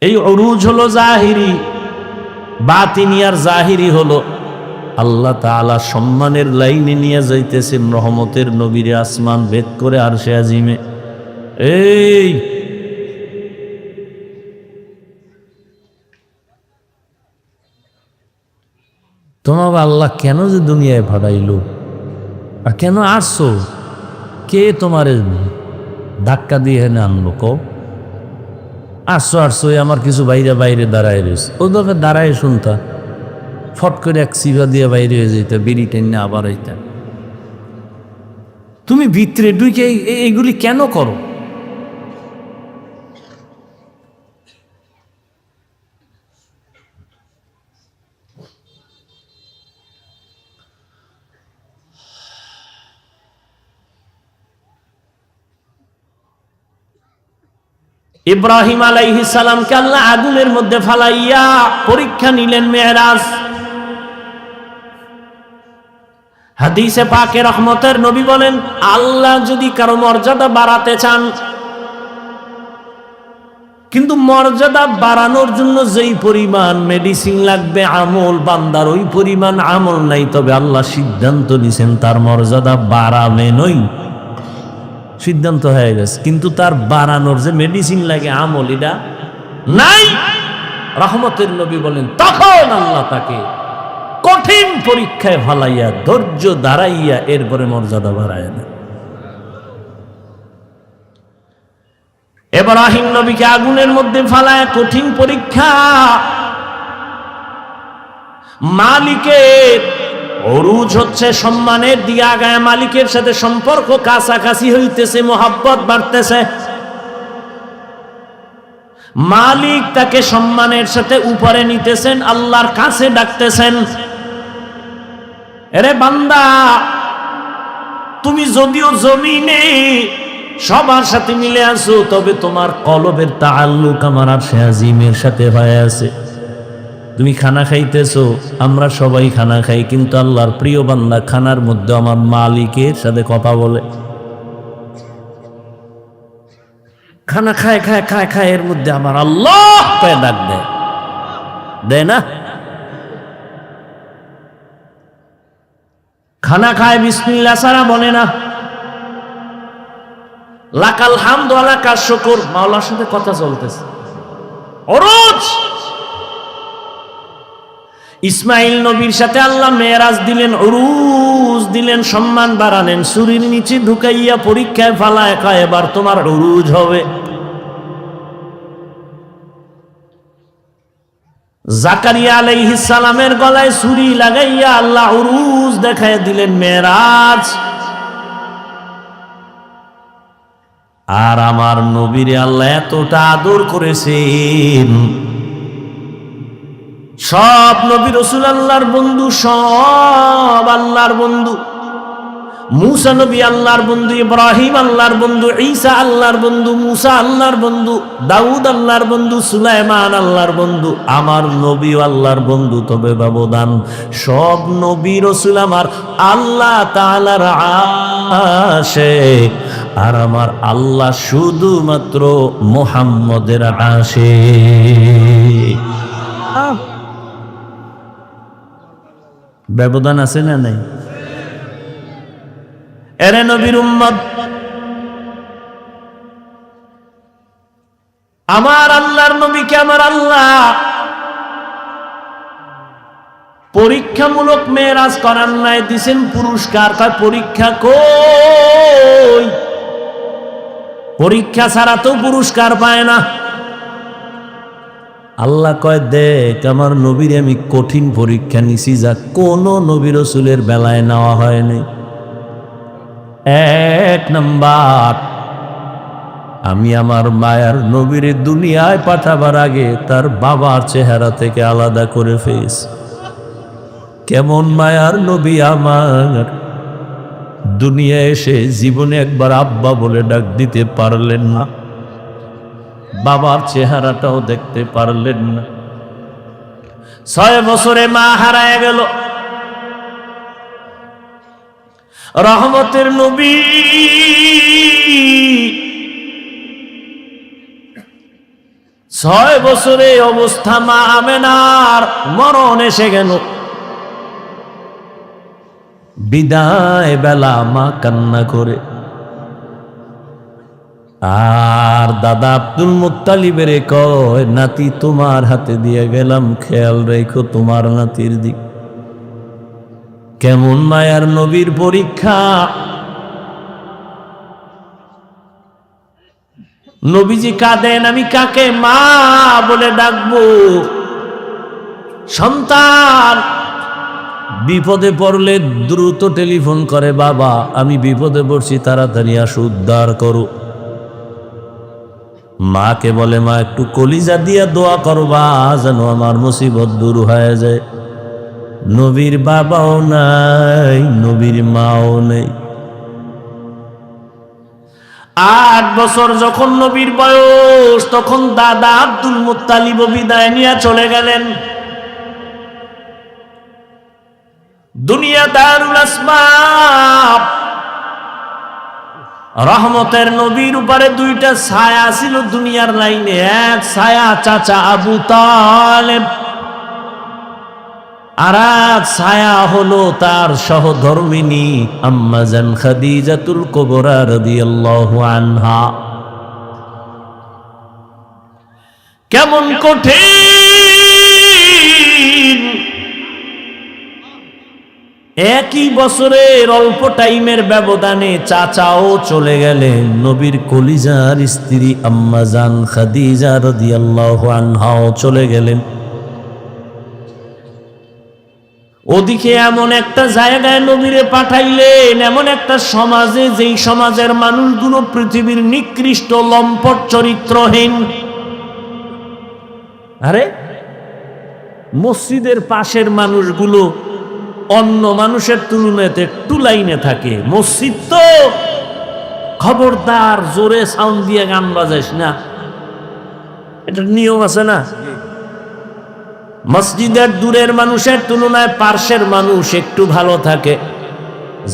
এই উরুজ হলো জাহিরি। বাতিনি আর জাহিরি হলো আল্লাহ তাআলা সম্মানের লাইনে নিয়ে যাইতেছেন রহমতের নবীরে আসমান ভেদ করে আরশে আজিমে। এই তোমার আল্লাহ কেন যে দুনিয়ায় ভাড়াইল, আর কেন আসছো, কে তোমারে ধাক্কা দিয়ে এনে আনলো? কও আসছো আসছো, আমার কিছু বাইরে বাইরে দাঁড়ায় রয়েছে, ও দরকার দাঁড়ায় শুনতা, ফট করে এক সিভা দিয়ে বাইরে হয়ে যেত, বিড়ি টেনে আবার হইতা। তুমি ভিতরে ঢুকে এইগুলি কেন করো? ইব্রাহিম আলাইহিস সালামকে আল্লাহ আগুনের মধ্যে ফালাইয়া পরীক্ষা নিলেন মেরাজ। হাদিসে পাকে রহমতের নবী বলেন, আল্লাহ যদি কারো মর্যাদা বাড়াতে চান, কিন্তু মর্যাদা বাড়ানোর জন্য যেই পরিমাণ মেডিসিন লাগবে আমল, বান্দার ওই পরিমাণ আমল নাই, তবে আল্লাহ সিদ্ধান্ত নিছেন তার মর্যাদা বাড়াবেনই। সিদ্ধান্ত হয়ে গেছে, কিন্তু তার বাড়ানোর যে মেডিসিন লাগে আমল, এটা নাই। রহমতের নবী বলেন, তখন আল্লাহ তাকে কঠিন পরীক্ষায় ফালাইয়া ধৈর্য দাঁড়াইয়া এরপরে মর্যাদা বাড়ায় না। ইব্রাহিম নবীকে আগুনের মধ্যে ফালায় কঠিন পরীক্ষা। মালিকের উরুজ হচ্ছে সম্মানের দিকে আগায়, মালিকের সাথে সম্পর্ক কাছাকাছি হইতেছে, মোহাব্বত বাড়তেছে। মালিক তাকে সম্মানের সাথে উপরে নিতেছেন, আল্লাহর কাছে ডাকতেছেন, এরে বান্দা, তুমি যদিও জমিনে সবার সাথে মিলে আছো, তবে তোমার কলবের তাআল্লুক আমার আরশে আজিমের সাথে হয়ে আছে। তুমি খানা খাইতেছো, আমরা সবাই খানা খাই, কিন্তু আল্লাহর প্রিয় বান্দা খানার মধ্যে আমার মালিকের সাথে কথা বলে। খানা খায় খায় খায় খায়, এর মধ্যে আমার আল্লাহ পায়ে ডাক দেয়, দেয় না? খানা খায় বিসমিল্লাহ ছাড়া বলে না। লাকাল হামদু ওয়া লাকাশ শুকুর, মাওলার সাথে কথা চলতেছে। ওরুজ ইসমাইল নবীর সাথে আল্লাহ মেরাজ দিলেন, উরুজ দিলেন, সম্মান বাড়ালেন, ছুরির নিচে ঢুকাইয়া পরীক্ষায় ফালায় খায়, এবার তোমার উরুজ হবে। জাকারিয়া আলাইহিস সালামের গলায় ছুরি লাগাইয়া আল্লাহ উরুজ দেখায় দিলেন, মেরাজ। আর আমার নবীরে আল্লাহ এতটা আদর করেছেন, সব নবী রাসূল আল্লাহর বন্ধু, সব আল্লাহর বন্ধু। মুসা নবী আল্লাহর বন্ধু, ইব্রাহিম আল্লাহর বন্ধু, ঈসা আল্লাহর বন্ধু, মুসা আল্লাহর বন্ধু, দাউদ আল্লাহর বন্ধু, সুলাইমান আল্লাহর বন্ধু। আমার নবীও আল্লাহর বন্ধু, তবে ব্যবধান, সব নবী রাসূল আমার আল্লাহ তাআলার আশিক, আর আমার আল্লাহ শুধুমাত্র মুহাম্মদের আশিক। ব্যবধান আছে না নাই? এরে নবীর উম্মত, আমার আল্লাহর নবীকে আমার আল্লাহ পরীক্ষামূলক মেরাজ করার নাই, দিছেন পুরস্কার। তাই পরীক্ষা কই? পরীক্ষা ছাড়া তো পুরস্কার পায় না। আল্লাহ কয়, দেখ আমার নবীর আমি কঠিন পরীক্ষা নিছি, যা কোন নবী রাসূলের বেলায় নেওয়া হয়নি। এক নাম্বার, আমি আমার মায়ার নবীর দুনিয়ায় পাঠাবার আগে তার বাবার চেহারা থেকে আলাদা করে ফেলেছি। কেমন মায়ার নবী আমার, দুনিয়া এসে জীবনে একবার আব্বা বলে ডাক দিতে পারলেন না, বাবার চেহারাটাও দেখতে পারলেন না। 6 বছরে মা হারায় গেল। রহমতের নবী ছয় বছরে অবস্থা, মা আমেনার মরণ এসে গেল। বিদায় বেলা মা কান্না করে, আর দাদা আব্দুল মুত্তালিবের কয়, নাতি তোমার হাতে দিয়ে গেলাম, খেয়াল রেখো তোমার নাতির দিক। কেমন মায়ার নবীর পরীক্ষা! নবীজি কাঁদেন, আমি কাকে মা বলে ডাকবো? সন্তান বিপদে পড়লে দ্রুত টেলিফোন করে, বাবা আমি বিপদে পড়ছি, তাড়াতাড়ি আসো, উদ্ধার করো। মাকে বলে, মা একটু কলিজা দিয়া দোয়া করবা যেন আমার মুসিবত দূর হয়ে যায়। নবীর বাবাও নাই, নবীর মাও নেই। 8 বছর যখন নবীর বয়স, তখন দাদা আব্দুল মুত্তালিব বিদায় নিয়ে চলে গেলেন। দুনিয়া দারুল আসবাব। রহমতের নবীর উপরে 2টা ছায়া ছিল দুনিয়ার লাইনে। এক ছায়া চাচা আবু তালেব, আর এক ছায়া হলো তার সহধর্মিনী আম্মা জান খাদিজাতুল কুবরা রাদিয়াল্লাহু আনহা। কেমন কঠিন! একই বছরের অল্প টাইমের ব্যবধানে চাচাও চলে গেলেন, নবীর কলিজার স্ত্রী আম্মা জান খাদিজা রাদিয়াল্লাহু আনহাও চলে গেলেন। ওদিকে এমন একটা জায়গায় নবীরে পাঠাইলেন, এমন একটা সমাজে, যেই সমাজের মানুষগুলো পৃথিবীর নিকৃষ্ট লম্পট চরিত্রহীন। আরে মসজিদের পাশের মানুষগুলো অন্য মানুষের তুলনাতে একটু লাইনে থাকে, মসজিদ তো খবরদার জোরে সাউন্ড দিয়ে গান বাজাইস না, এটা নিয়ম আছে না। মসজিদের দূরের মানুষের তুলনায় পার্শ্বের মানুষ একটু ভালো থাকে।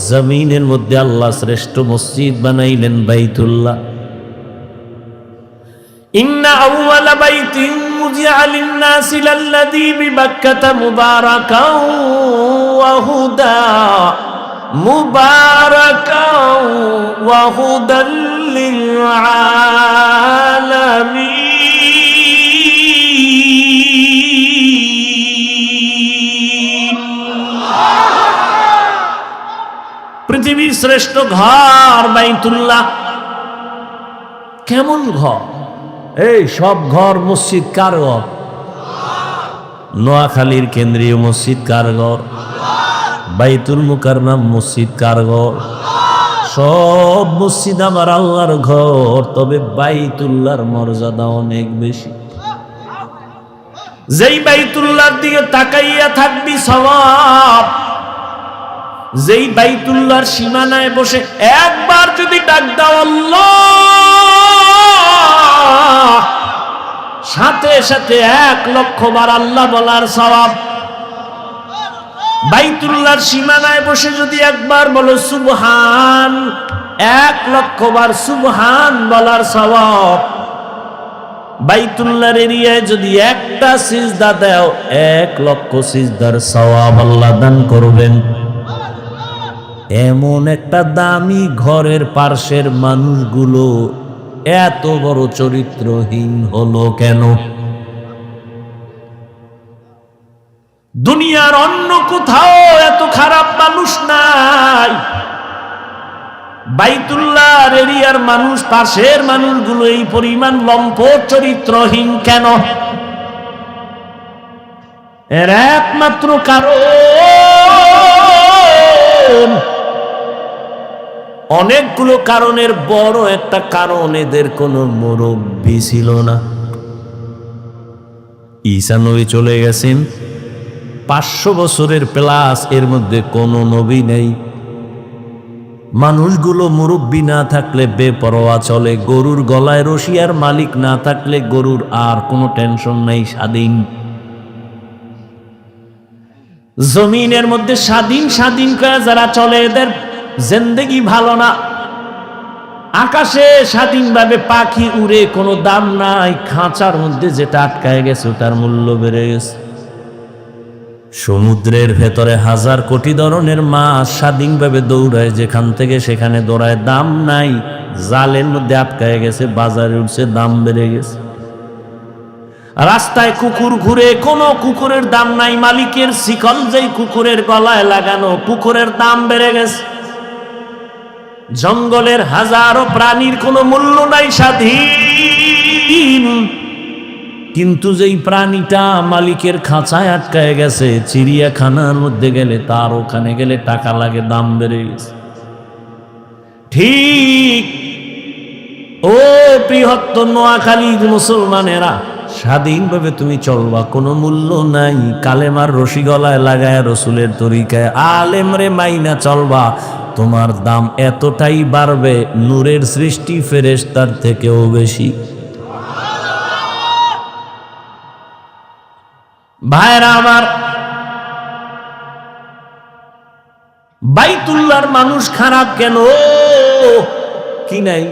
জমিনের মধ্যে আল্লাহ শ্রেষ্ঠ মসজিদ বানাইলেন বাইতুল্লাহ। ইন্না আউওয়ালা বাইতিন মুজিআ লিন-নাসি লাল্লাযী বিবাক্কাতা মুবারাকাও ওয়া হুদা মুবারাকাও ওয়া হুদাল লিল আলামিন। পৃথিবীর শ্রেষ্ঠ ঘর বাইতুল্লাহ। কেমন ঘর? এই সব ঘর মসজিদ কার ঘর? নোয়াখালীর কেন্দ্রীয় মসজিদ কার ঘর? বাইতুল মুকাররম মসজিদ কার ঘর? সব মসজিদ আমার আল্লাহর ঘর, তবে বাইতুল্লাহর মর্যাদা অনেক বেশি। যেই বাইতুল্লাহর দিকে তাকাইয়া থাকবি সওয়াব, যেই বাইতুল্লাহর সীমানায় বসে একবার যদি ডাক দাও আল্লাহ, সাথে সাথে 1,00,000 বার আল্লাহ বলার সওয়াব। বাইতুল্লাহর সীমানায় বসে যদি একবার বলো সুবহান, 1,00,000 বার সুবহান বলার সওয়াব। বাইতুল্লাহর এরিয়ায় যদি একটা সিজদা দাও, 1,00,000 সিজদার সওয়াব আল্লাহ দান করবেন। এমন একটা দামি ঘরের পার্শ্বের মানুষগুলো এত বড় চরিত্রহীন হলো কেন? দুনিয়ার অন্য কোথাও এত খারাপ মানুষ নাই, বাইতুল্লাহর এরিয়ার মানুষ, পাশের মানুষগুলো এই পরিমাণ লম্পট চরিত্রহীন কেন? এর একমাত্র কারণ, অনেকগুলো কারণের বড় একটা কারণ, এদের কোনো মুরব্বী ছিল না। ঈসা নবী চলে গেছেন, 500 বছরের প্লাস, এর মধ্যে কোনো নবী নেই। মানুষগুলো মুরব্বী না থাকলে বেপরোয়া চলে, গরুর গলায় রশিয়ার মালিক না থাকলে গরুর আর কোনো টেনশন নাই, স্বাধীন। জমিনের মধ্যে স্বাধীন স্বাধীন করে যারা চলে এদের জিন্দেগি ভালো না। আকাশে স্বাধীনভাবে পাখি উড়ে, কোনো দাম নাই, খাঁচার মধ্যে যেটা আটকায় গেছে তার মূল্য বেড়ে গেছে। সমুদ্রের ভেতরে 1000 কোটি ধরনের মাছ স্বাধীনভাবে দৌড়ায়, যেখান থেকে সেখানে দৌড়ায়, দাম নাই, জালের মধ্যে আটকায় গেছে, বাজারে উঠছে, দাম বেড়ে গেছে। রাস্তায় কুকুর ঘুরে, কোনো কুকুরের দাম নাই, মালিকের শিকল যেই কুকুরের গলায় লাগানো, কুকুরের দাম বেড়ে গেছে। জঙ্গলের হাজারো প্রাণীর কোনো মূল্য নাই, স্বাধীন। কিন্তু যেই প্রাণীটা মালিকের খাঁচায় আটকায় গেছে, চিড়িয়াখানার মধ্যে গেলে, তার ওখানে গেলে টাকা লাগে, দাম বেড়ে গেছে। ঠিক ও বৃহত্তর নোয়াখালীর মুসলমানেরা, স্বাধীনভাবে তুমি চলবা, কোনো মূল্য নাই। কালেমার রশি গলায় লাগায় রসুলের তরিকায় আলেমরে মাইনা চলবা, তোমার দাম এতটাই বাড়বে, নূরের সৃষ্টি ফেরেশতার থেকেও বেশি। ভাইরা আমার, বাইতুল্লাহর মানুষ খারাপ কেন? কি নাই?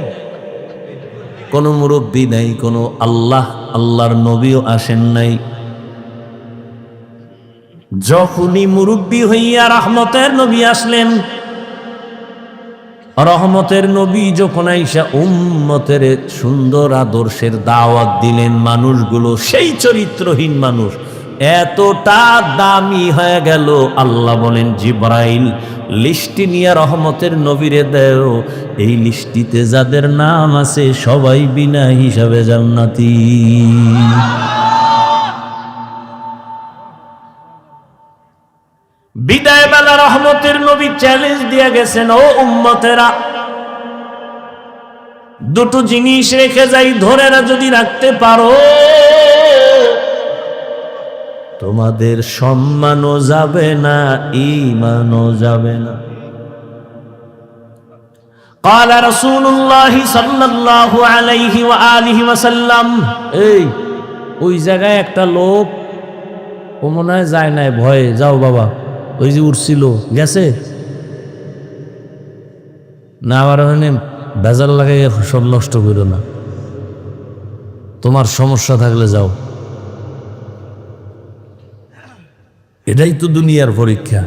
কোনো মুরব্বী নাই, কোনো আল্লাহর নবীও আসেন নাই। যখনই মুরব্বী হইয়া রহমতের নবী আসলেন, রহমতের নবী যখন আইসা উম্মতের সুন্দর আদর্শের দাওয়াত দিলেন, মানুষগুলো সেই চরিত্রহীন মানুষ এতটা দামি হয়ে গেল, আল্লাহ বলেন জিবরাইল লিস্টি নিয়ে রহমতের নবীরে দেও, এই লিস্টিতে যাদের নাম আছে সবাই বিনা হিসাবে জান্নাতি। বিদায় বেলা রহমতের নবী চ্যালেঞ্জ দিয়ে গেছেন, ও উম্মতেরা, দুটো জিনিস রেখে যাই, ধরে না যদি রাখতে পারো, তোমাদের সম্মানও যাবে না, ঈমানও যাবে না। قال رسول الله صلى الله عليه وآله وسلم এই ওই জায়গায় একটা লোক, ও মনে হয় যায় নাই, ভয়ে, যাও বাবা, ওই যে উঠছিল গেছে না, আবার বেজার লাগাই সব নষ্ট করো না, তোমার সমস্যা থাকলে যাও। এটাই তো দুনিয়ার পরীক্ষা।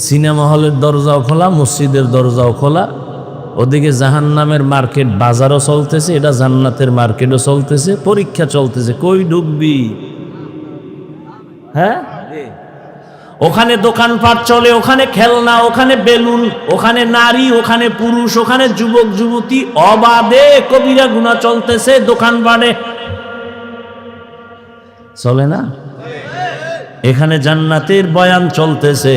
সিনেমা হলের দরজাও খোলা, মসজিদের দরজাও খোলা, ওদিকে জাহান্নামের মার্কেট বাজারও চলতেছে, এটা জান্নাতের মার্কেটও চলতেছে, পরীক্ষা চলতেছে, কই ঢুকবি? হ্যাঁ, ওখানে দোকানপাট চলে, ওখানে খেলনা, ওখানে বেলুন, ওখানে নারী, ওখানে পুরুষ, ওখানে যুবক যুবতী, অবাধে কবিরা গুনাহ চলতেছে দোকানপাটে, চলে না? এখানে জান্নাতের বয়ান চলতেছে,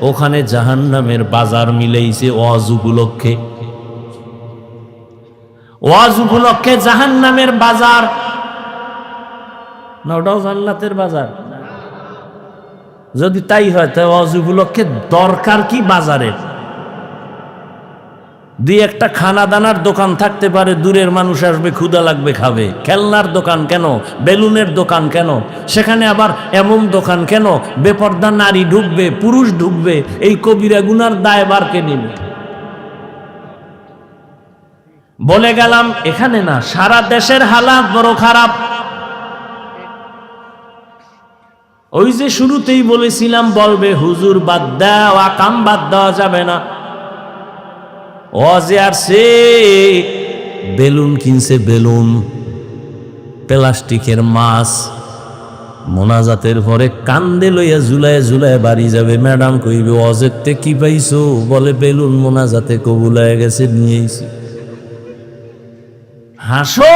ওখানে জাহান্নামের বাজার মিলেইছে ওয়াজ উপলক্ষে। ওয়াজ উপলক্ষে জাহান্নামের বাজার না, ওটাও জান্নাতের বাজার। যদি তাই হয় তাহলে ওয়াজ উপলক্ষে দরকার কি বাজারের? দুই একটা খানা দানার দোকান থাকতে পারে, দূরের মানুষ আসবে, ক্ষুধা লাগবে, খাবে। খেলনার দোকান কেন? বেলুনের দোকান কেন? সেখানে আবার এমন দোকান কেন? বেপর্দা নারী ঢুকবে, পুরুষ ঢুকবে, এই কবিরা গুনার দায়ভার কে নেবে? বলে গেলাম এখানে না, সারা দেশের হালাত বড় খারাপ। ওই যে শুরুতেই বলেছিলাম, বলবে হুজুর বাদ দাও, আকাম বাদ দেওয়া যাবে না। ওয়াজে আসছে, বেলুন কিনছে, বেলুন, প্লাস্টিকের মাছ, মোনাজাতের পরে কান্দে লইয়া ঝুলায় ঝুলায় বাড়ি যাবে। ম্যাডাম কইবে ওয়াজেরতে কি পাইছো? বলে বেলুন মোনাজাতে কবুল হয়ে গেছে, নিয়েছি। হাসো,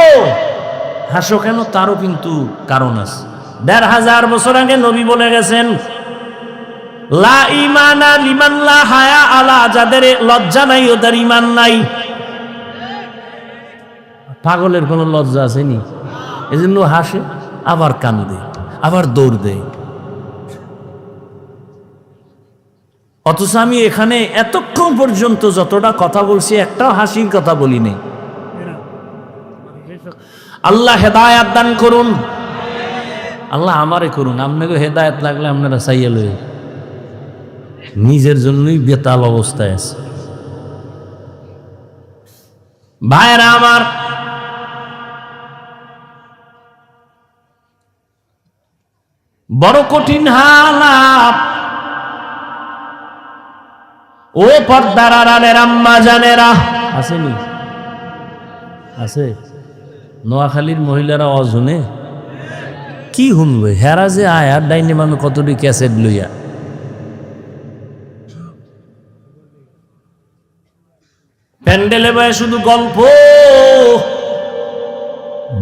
হাসো কেন? তারও কিন্তু কারণ আছে। ১৫০০ বছর আগে নবী বলে গেছেন, লা ইমানা লিমান লা হায়া আলা, যাদের লজ্জা নাই ওদের ইমান নাই। পাগলের কোনো লজ্জা আসেনি, এজন্য হাসে, আবার কান্দে, আবার দৌড় দেয়। অথচ আমি এখানে এতক্ষণ পর্যন্ত যতটা কথা বলছি, একটাও হাসির কথা বলি নাই। আল্লাহ হেদায়াত দান করুন, আল্লাহ আমারে করুন। আপনাকে হেদায়াত লাগলে আপনারা চাইয়া লই, নিজের জন্যই বেতাল অবস্থায় আছে। ভাইরা আমার, বড় কঠিন হালাত। ও পর্দার আড়ালের আম্মা জানেরা, আসেনি? আছে? নোয়াখালীর মহিলারা অজনে কি শুনবে? হেরা যে আয়ার ডাইনে মানুষ কতটি ক্যাসেট লইয়া, প্যান্ডেলে বয়ে শুধু গল্প।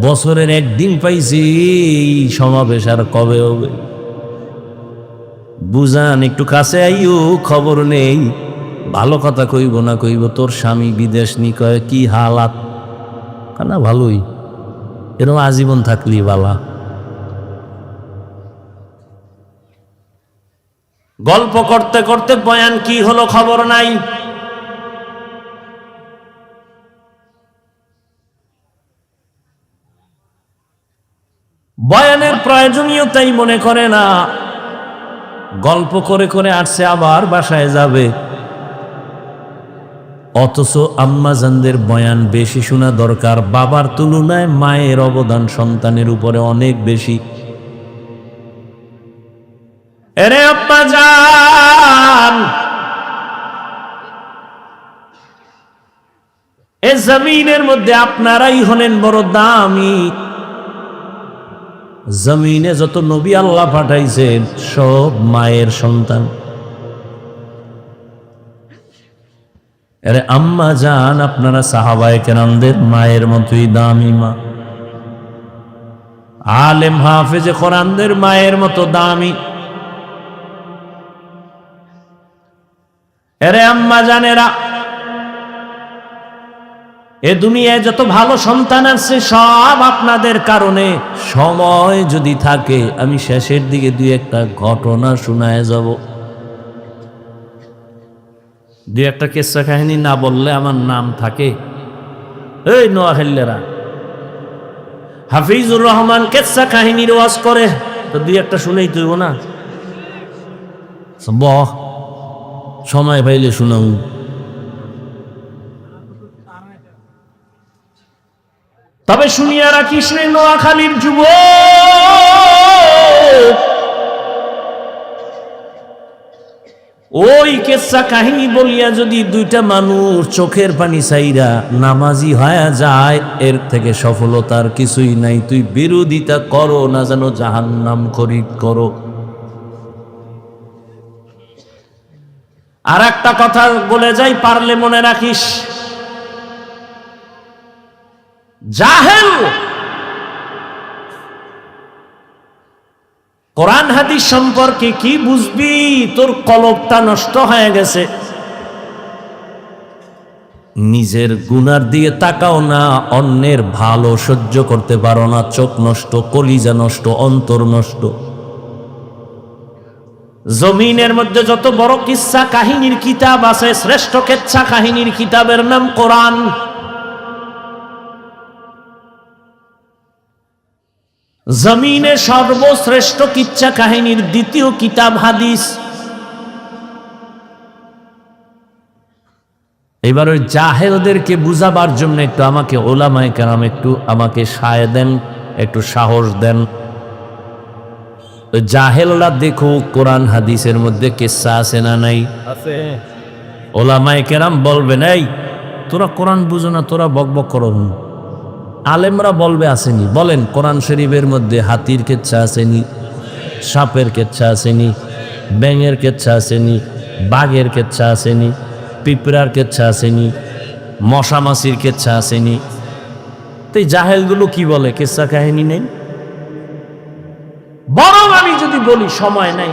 বছরের একদিন পাইছি, সমাবেশ আর কবে হবে? বুঝান, একটু কাছে আইও, খবর নেই। ভালো কথা কইব না কইব তোর স্বামী বিদেশ নি, কয় কি হালাত? না ভালোই, এরকম আজীবন থাকলি বালা। গল্প করতে করতে বয়ান কি হলো খবর নাই। বয়ানের প্রয়োজনীয়তাই মনে করে না, গল্প করে করে আসছে, আবার বাসায় যাবে। অথচ আম্মাজানদের বয়ান বেশি শোনা দরকার। বাবার তুলনায় মায়ের অবদান সন্তানের উপরে অনেক বেশি। এরে আব্বাজান, এ জমিনের মধ্যে আপনারাই হলেন বড় দামি। জমিনে যত নবী আল্লাহ পাঠাইছেন সব মায়ের সন্তান। আরে আম্মা জান, আপনারা সাহাবায়ে কেরামদের মায়ের মতোই দামি মা। আলেম হাফেজে কোরআনদের মায়ের মতো দামি। আরে আম্মা জানেরা, এ দুনিয়ায় যত ভালো সন্তান আছে সব আপনাদের কারণে। সময় যদি থাকে আমি শেষের দিকে দুই একটা ঘটনা শোনায় যাব। দুই একটা কেচ্ছা কাহিনী না বললে আমার নাম থাকে। এই নোয়াখালীরা হাফিজুর রহমান কেচ্ছা কাহিনীর ওয়াজ করে, তো দুই একটা শুনেই তুইব না? বহ, সময় পাইলে শুনাও। তবে শুনিয়া রাখিস রে নোয়াখালীর যুবক, ওই কেচ্ছা কাহিনী বলিয়া যদি দুইটা মানুষ চোখের পানি চাইরা নামাজি হয়ে যায়, এর থেকে সফলতার কিছুই নাই। তুই বিরোধিতা করো না যেন জাহান্নাম খরিদ করো। আর একটা কথা বলে যাই, পারলে মনে রাখিস, জাহেল কোরআন হাদিস সম্পর্কে কি বুঝবি? তোর কলবটা নষ্ট হয়ে গেছে। নিজের গুনার দিয়ে তাকাও না, অন্যের ভালো সহ্য করতে পারো না। চোখ নষ্ট, কলিজা নষ্ট, অন্তর নষ্ট। জমিনের মধ্যে যত বড় কিচ্ছা কাহিনীর কিতাব আছে, শ্রেষ্ঠ কিচ্ছা কাহিনীর কিতাবের নাম কোরআন। জমিনে সর্বশ্রেষ্ঠ কিচ্ছা কাহিনীর দ্বিতীয় কিতাব হাদিস। এবার ওই জাহেলদেরকে বুঝাবার জন্য একটু আমাকে ওলামায়ে কেরাম একটু আমাকে সায় দেন, একটু সাহস দেন। ওই জাহেলরা দেখো কোরআন হাদিসের মধ্যে কিচ্ছা আছে না নাই? আছে। ওলামায়ে কেরাম বলবেন, এই তোরা কোরআন বুঝো না, তোরা বকবক করো। আলেমরা বলবে আসেনি। বলেন, কোরআন শরীফের মধ্যে হাতির কেচ্ছা আসেনি, সাপের কেচ্ছা আসেনি, ব্যাঙের কেচ্ছা আসেনি, বাঘের কেচ্ছা আসেনি, পিঁপড়ার কেচ্ছা আসেনি, মশা মাছির কেচ্ছা আসেনি? তো এই জাহেলগুলো কি বলে কেচ্ছা কাহিনী নেই? বরং আমি যদি বলি সময় নাই,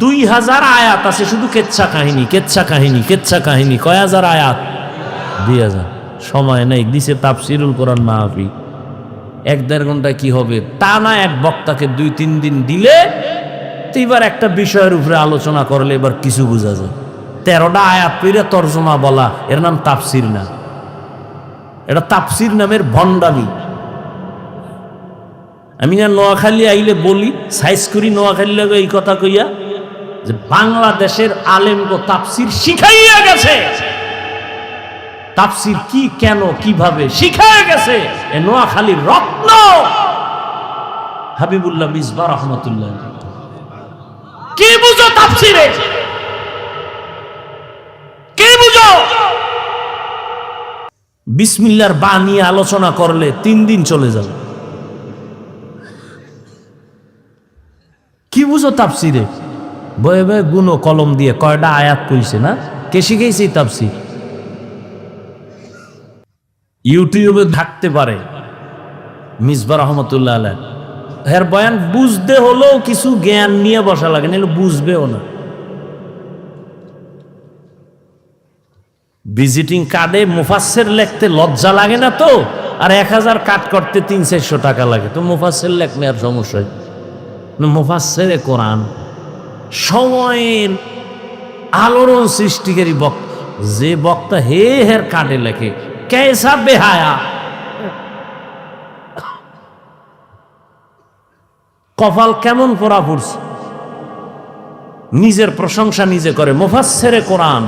2000 আয়াত আছে শুধু কেচ্ছা কাহিনী, কেচ্ছা কাহিনী, কেচ্ছা কাহিনী। কয় হাজার আয়াত? 2000। সময় নেই, দিছে তাফসিরুল কোরআন মাহফিল। 1-1.5 ঘন্টা কি হবে? টানা এক বক্তাকে 2-3 দিন দিলে তো এবার একটা বিষয়ের উপরে আলোচনা করলে এবার কিছু বোঝা যায়। 13টা আয়াত পড়ে তর্জমা বলা, এর নাম তাফসির না। এটা তাফসির নামের ভণ্ডামি। আমি না নোয়াখালী আইলে বলি, সাইজ করি নোয়াখালী লাগে এই কথা কইয়া যে বাংলাদেশের আলেমগো তাফসির শিখাইয়া গেছে। তাফসির কি, কেন, কিভাবে শিখায় গেছে এ নোয়াখালীর রত্ন হাবিবুল্লাহ মিসবাহ রহমাতুল্লাহ। কি বুঝো তাফসিরে? কি বুঝো? বিসমিল্লাহর বা নিয়ে আলোচনা করলে 3 দিন চলে যাবে। কি বুঝো তাফসিরে? বয়ে বয়ে গুনো কলম দিয়ে কয়টা আয়াত কইছে না? কে শিখাইছে তাফসির? ইউটিউবে থাকতে পারে মিসবাহ রহমতুল্লাহ আলাইহ, এর বয়ান বুঝতে হলেও কিছু জ্ঞান নিয়ে বসা লাগে, নাহলে বুঝবেও না। ভিজিটিং কার্ডে মুফাসসির লিখতে লজ্জা লাগে না তো? আর 1000 কাট করতে 300-400 টাকা লাগে, তো মুফাসসির লেখলে আর সমস্যা? মুফাসসিরে কোরআন সময়ের আলোড়ন সৃষ্টিকারী বক্তা, যে বক্তা হের কার্ডে লেখে কেসা বেহায়া, কপাল কেমন পড়া পড়ছে। নিজের প্রশংসা নিজে করে, মুফাসসিরে কোরআন।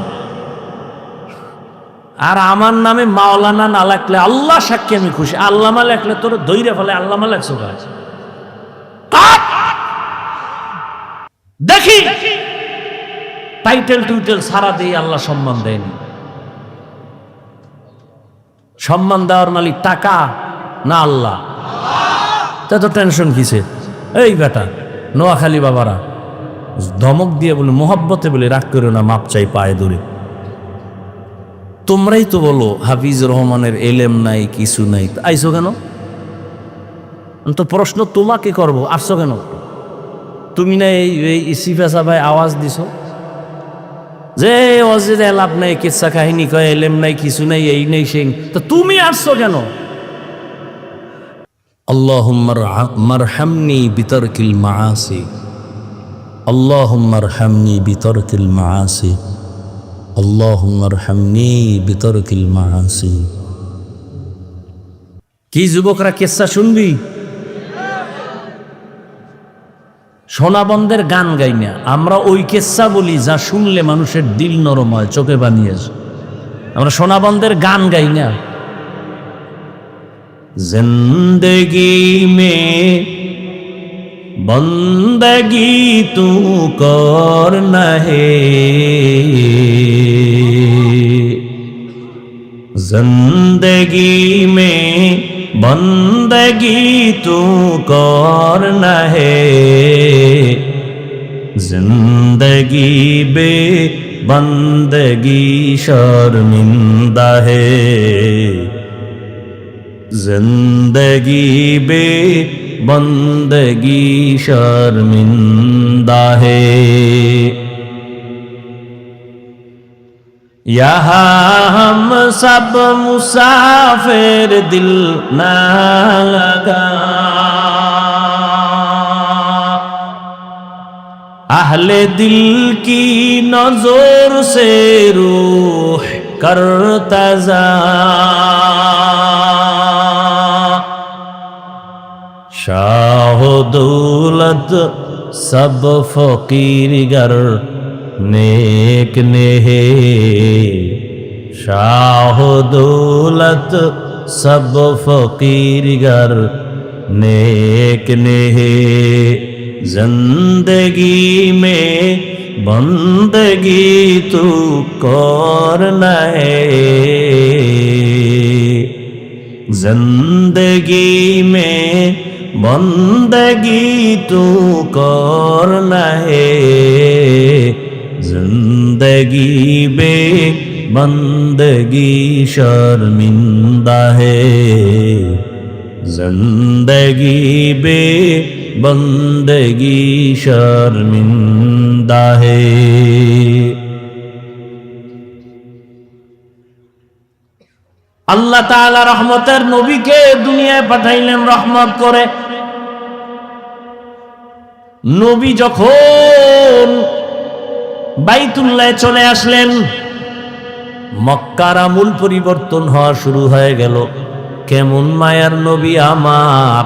আর আমার নামে মাওলানা না লেখলে আল্লাহ সাক্ষী আমি খুশি, আল্লামা লেখলে তোর দইরে ফেলে আল্লামা লেখছো কাজ। দেখি টাইটেল টুইটেল সারা দিয়ে আল্লাহ সম্মান দেয়নি। সম্মান দেওয়ার মালিক টাকা না আল্লাহ? তা তো টেনশন কিসে? এই বেটা নোয়াখালী বাবারা ধমক দিয়ে বলে, মোহাব্বতে বলে, রাগ করো না, মাপ চাই পায়ে ধরে। তোমরাই তো বলো হাফিজুর রহমানের এলেম নাই, কিছু নাই, আইসো কেন? তো প্রশ্ন তোমাকে করবো, আসছো কেন? তুমি না এই সিফাসা ভাই আওয়াজ দিছো যে অজেদে লাভ নাই, কিচ্ছা কাহিনী কয়, এলেম নাই, কিছু নাই, এই নেই সেই, তো তুমি আসছো কেন? আল্লাহুম্মা মারহামনি বিতারকিল মাআসি, আল্লাহুম্মা মারহামনি বিতারকিল মাআসি। আল্লাহুম্মা আরহামনি বিতরকিল মাআসি। কি যুবকরা কিসসা শুনবি? সোনাবন্ধের গান গাই না আমরা, ওই কিসসা বলি যা শুনলে মানুষের দিল নরম হয়, চোখে বানিয়ে আসে। আমরা সোনাবন্ধের গান গাই না। জিন্দগি মে বন্দগি তু করনা হে, जिंदगी में बंदगी तू करना है, जिंदगी बे बंदगी शर्मिंदा है, जिंदगी बे बंदगी शर्मिंदा है। यहाँ हम सब मुसाफिर दिल ना लगा, अहले दिल की नजर से रूह करता जा, शाह दौलत सब फकीर गर नेक ने है, शाह दौलत सब फकीर गर नेक ने है, जिंदगी में बंदगी तू करना है, जिंदगी में बंदगी तू करना है, जिंदगी बे बंदगी शर्मिंदा है, जिंदगी बे बंदगी शर्मिंदा है। আল্লাহ তাআলা রহমতের নবীকে দুনিয়ায় পাঠাইলেন রহমত করে। নবী যখন বাইতুল্লাহ চলে আসলেন, মক্কার আমূল পরিবর্তন হওয়া শুরু হয়ে গেল। কেমন মায়ার নবী আমার,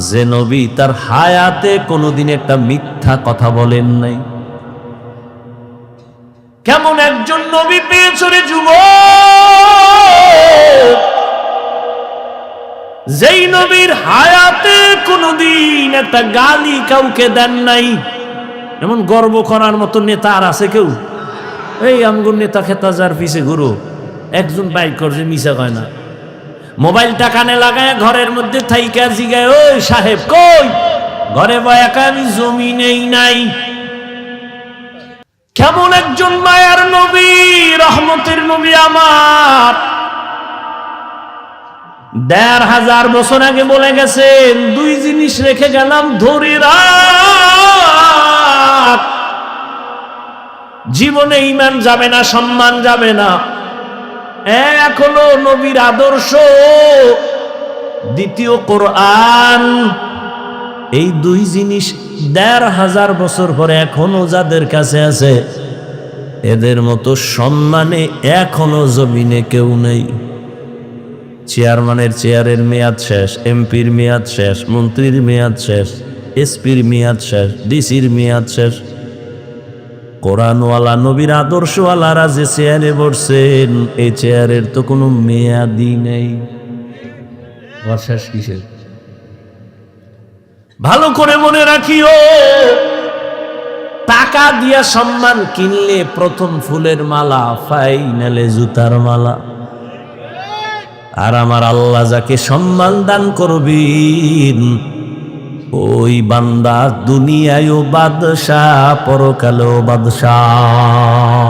যে নবী তার হায়াতে কোনোদিন একটা মিথ্যা কথা বলেন নাই। কেমন একজন নবী পেয়েছ রে যুবক, যেই নবীর হায়াতে কোনোদিন একটা গালি কাউকে দেন নাই। এমন গর্ব করার মতো নেতা আর আছে কেউ? এই আমগুর নেতা খেতা যার পিছে ঘুরো, একজন বাইক করছে, মিশা কয় না। মোবাইলটা কানে লাগায় ঘরের মধ্যে থাইকা জিগায়, ওই সাহেব কই? ঘরে বয়াকা আমি জমি নেই নাই। কেমন একজন মায়ার নবী, রহমতের নবী আমার, ১৫০০ বছর আগে বলে গেছেন, দুই জিনিস রেখে গেলাম ধরে রাখ, জীবনে ঈমান যাবে না, সম্মান যাবে না। এক হলো নবীর আদর্শ, দ্বিতীয় কোরআন। এই দুই জিনিস ১৫০০ বছর পরে এখনো যাদের কাছে আছে, এদের মতো সম্মানে এখনো জমিনে কেউ নেই। চেয়ারম্যানের চেয়ারের মেয়াদ শেষ, এমপির মেয়াদ শেষ, মন্ত্রীর মেয়াদ শেষ, এসপির মেয়াদ শেষ, ডিসির মেয়াদ শেষ। কোরআনওয়ালা নবীর আদর্শওয়ালারা যে চেয়ারে বসছেন, এই চেয়ারের তো কোনো মেয়াদই নেই। শেষ কিসের? ভালো করে মনে রাখিও, টাকা দিয়া সম্মান কিনলে প্রথম ফুলের মালা, ফাইনালে জুতার মালা। আর আমার আল্লাহ যাকে সম্মান দান করবেন, ওই বান্দা দুনিয়ায়ও বাদশাহ, পরকালেও বাদশাহ।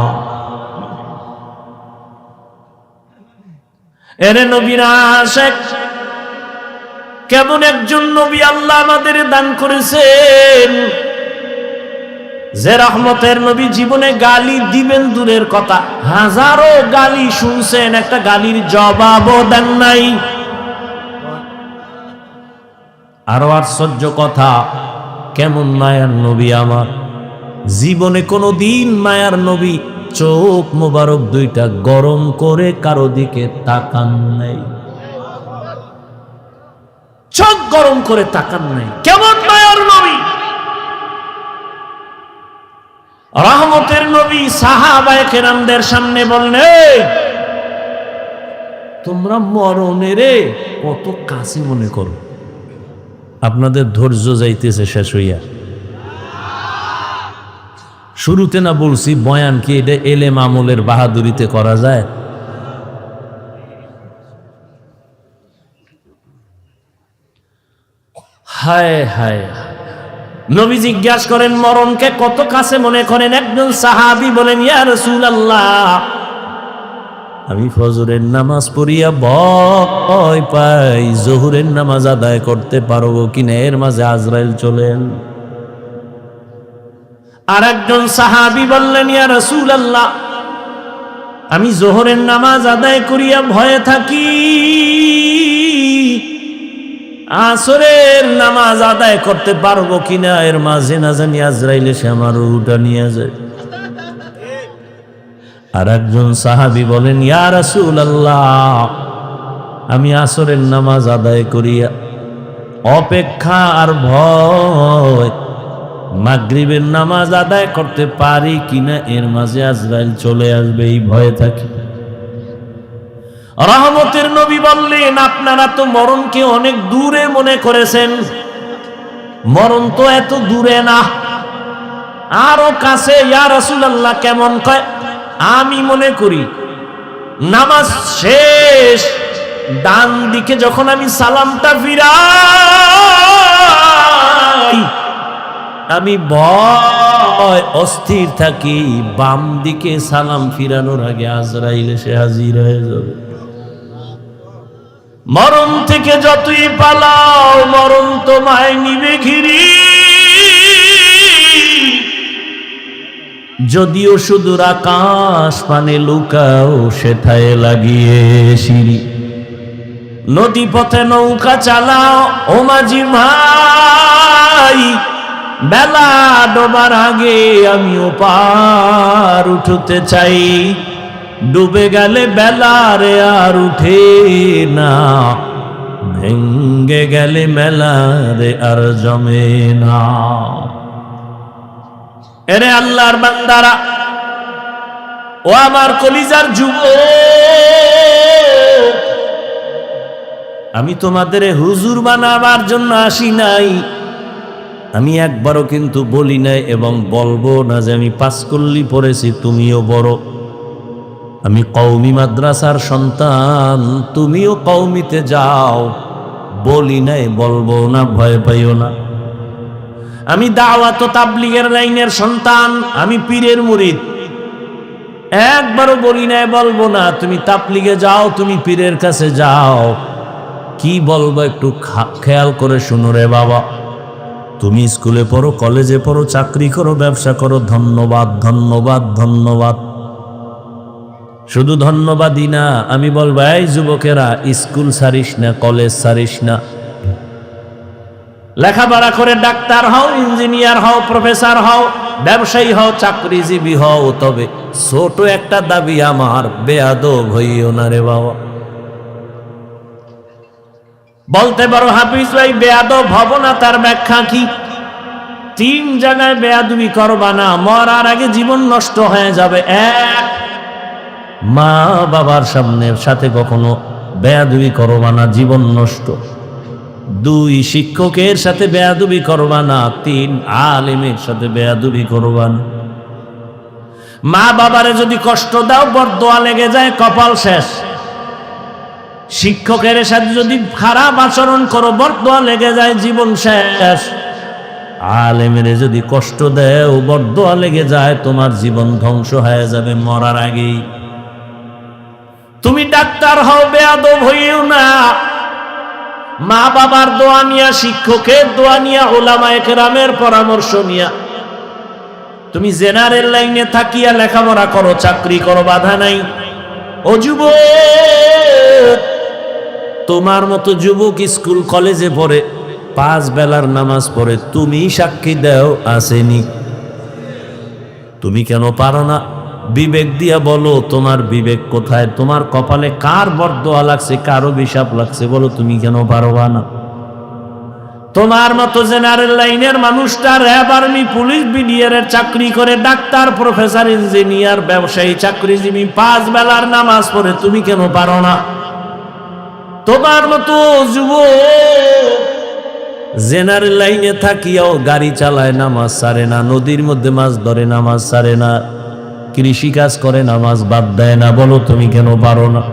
এরে নবীর আশিক, কেমন একজন নবী আল্লাহ আমাদের দান করেছেন, যে রহমতের নবী জীবনে গালি দিবেন দূরের কথা, হাজারো গালি শুনছেন, একটা গালির জবাবও দেন নাই। আরো আশ্চর্য কথা, কেমন মায়ার নবী আমার, জীবনে কোনো দিন মায়ার নবী চোখ মোবারক দুইটা গরম করে কারো দিকে তাকান নাই, চোখ গরম করে তাকান নাই। কেমন মায়ার নবী, রহমতের নবী। সাহাবায়ে কেরামদের সামনে বললেন, তোমরা মরণের কত কাছে মনে করো, আপনাদের ধৈর্য যাইতেছে শেষ হইয়া। শুরুতে না বলছি বয়ান কি এটা এলেম আমলের বাহাদুরিতে করা যায়? হায় হায়। নবী জিজ্ঞাসা করেন মরণকে কত কাছে মনে করেন? একজন সাহাবী বলেন, ইয়া রাসূলুল্লাহ, আমি ফজরের নামাজ পড়িয়া ভয় পাই জোহরের নামাজ আদায় করতে পারবো কিনা, এর মাঝে আজরাইল চলেন। আর একজন সাহাবী বললেন, ইয়া রাসূলুল্লাহ, আমি জোহরের নামাজ আদায় করিয়া ভয়ে থাকি, আসরের নামাজ আদায় করতে পারবো কিনা, এর মাঝে না জানি আজরাইল এসে আমার রূহটা নিয়ে যায়। আর একজন সাহাবী বলেন, ইয়া রাসূলুল্লাহ, আমি আসরের নামাজ আদায় করিয়া অপেক্ষা আর ভয় মাগরিবের নামাজ আদায় করতে পারি কিনা, এর মাঝে আজরাইল চলে আসবে, এই ভয়ে থাকি। রহমতের নবী বললেন, আপনারা তো মরণকে অনেক দূরে মনে করেছেন, মরণ তো এত দূরে না, আরো কাছে। ইয়া রাসূলুল্লাহ, কেমন? কয়, আমি মনে করি নামাজ শেষ ডান দিকে যখন আমি সালামটা ফিরাই, আমি ভয় অস্থির থাকি, বাম দিকে সালাম ফিরানোর আগে আজরাইল এসে হাজির হয়ে যাবে। মরণ থেকে যতই পালাও, মরণ তোমায় নিবে ঘিরি, যদিও সুদূর আকাশ পানে লুকাও, সেথায় লাগিয়ে সিঁড়ি। নদী পথে নৌকা চালাও ও মাঝি ভাই, বেলা ডোবার আগে আমিও পার উঠতে চাই, ডুবে গেলে বেলা রে আর উঠে না, ভেঙ্গে গেলে মেলা রে আর জমে না। এরে আল্লাহর বান্দারা, ও আমার কলিজার যুবক, আমি তোমাদের হুজুর বানাবার জন্য আসি নাই, আমি একবারও কিন্তু বলি নাই এবং বলবো না যে আমি পাঁচকল্লি পড়েছি তুমিও বড়, আমি কওমি মাদ্রাসার সন্তান তুমিও কওমিতে যাও, বলি নাই, বলবো না, ভয় পাইও না। আমি দাওয়াত ও তাবলীগের লাইনের সন্তান, আমি পীরের মুরিদ, একবারও বলি নাই, বলবো না তুমি তাবলীগে যাও, তুমি পীরের কাছে যাও। কি বলবো একটু খেয়াল করে শুনো রে বাবা, তুমি স্কুলে পড়ো, কলেজে পড়ো, চাকরি করো, ব্যবসা করো, ধন্যবাদ ধন্যবাদ ধন্যবাদ, শুধু ধন্যবাদই না, আমি বলবো এই যুবকেরা, স্কুল ছাড়িস না, কলেজ ছাড়িস না, লেখাপড়া করে ডাক্তার হও, ইঞ্জিনিয়ার হও, প্রফেসর হও, ব্যবসায়ী হও, চাকরিজীবী হও, তবে ছোট একটা দাবি আমার, বেয়াদব হইও না রে বাবা। বলতে পারো হাফিজ ভাই বেয়াদব হব না, তার ব্যাখ্যা কি? 3 জায়গায় বেয়াদবি করবা না, মরার আগে জীবন নষ্ট হয়ে যাবে। 1, মা বাবার সাথে কখনো বেয়াদবি করবা না, জীবন নষ্ট। 2, শিক্ষকের সাথে বেয়াদবি করবা না। 3, আলেমের সাথে বেয়াদবি করবা না। মা বাবারে যদি কষ্ট দাও, বরদোয়া লেগে যায়, কপাল শেষ। শিক্ষকের সাথে যদি খারাপ আচরণ করো, বরদোয়া লেগে যায়, জীবন শেষ। আলেমের যদি কষ্ট দেও, বরদোয়া লেগে যায়, তোমার জীবন ধ্বংস হয়ে যাবে মরার আগেই। তুমি ডাক্তার হও, বেয়াদব হইও না। মা বাবার দোয়া নিয়া, শিক্ষকের দোয়া নিয়া, উলামায়ে কেরামের পরামর্শ নিয়া তুমি জেনারেল লাইনে থাকিয়া লেখাপড়া করো, চাকরি করো, বাধা নাই। ও যুবক, তোমার মতো যুবক স্কুল কলেজে পড়ে, 5 বেলার নামাজ পড়ে, তুমি সাক্ষী দাও আসেনি? তুমি কেন পারো না? বিবেক দিয়া বলো, তোমার বিবেক কোথায়? তোমার কপালে কার বরদোয়া লাগছে, কার অভিশাপ লাগছে, বলো, তুমি কেন পারবা না? তোমার মতো জেনারেল লাইনের মানুষটা র্যাব, আর্মি, পুলিশ, বিডিআরের চাকরি করে, ডাক্তার, প্রফেসর, ইঞ্জিনিয়ার, ব্যবসায়ী, চাকরিজীবী, 5 বেলার নামাজ পড়ে, তুমি কেন পারো না? তোমার মতো যুবক জেনারেল লাইনে থাকিয়াও গাড়ি চালায়, নামাজ ছাড়ে না, নদীর মধ্যে মাছ ধরে, নামাজ ছাড়ে না, কৃষি কাজ করে, নামাজ বাদ দেয় না, বলো তুমি কেন পারো না?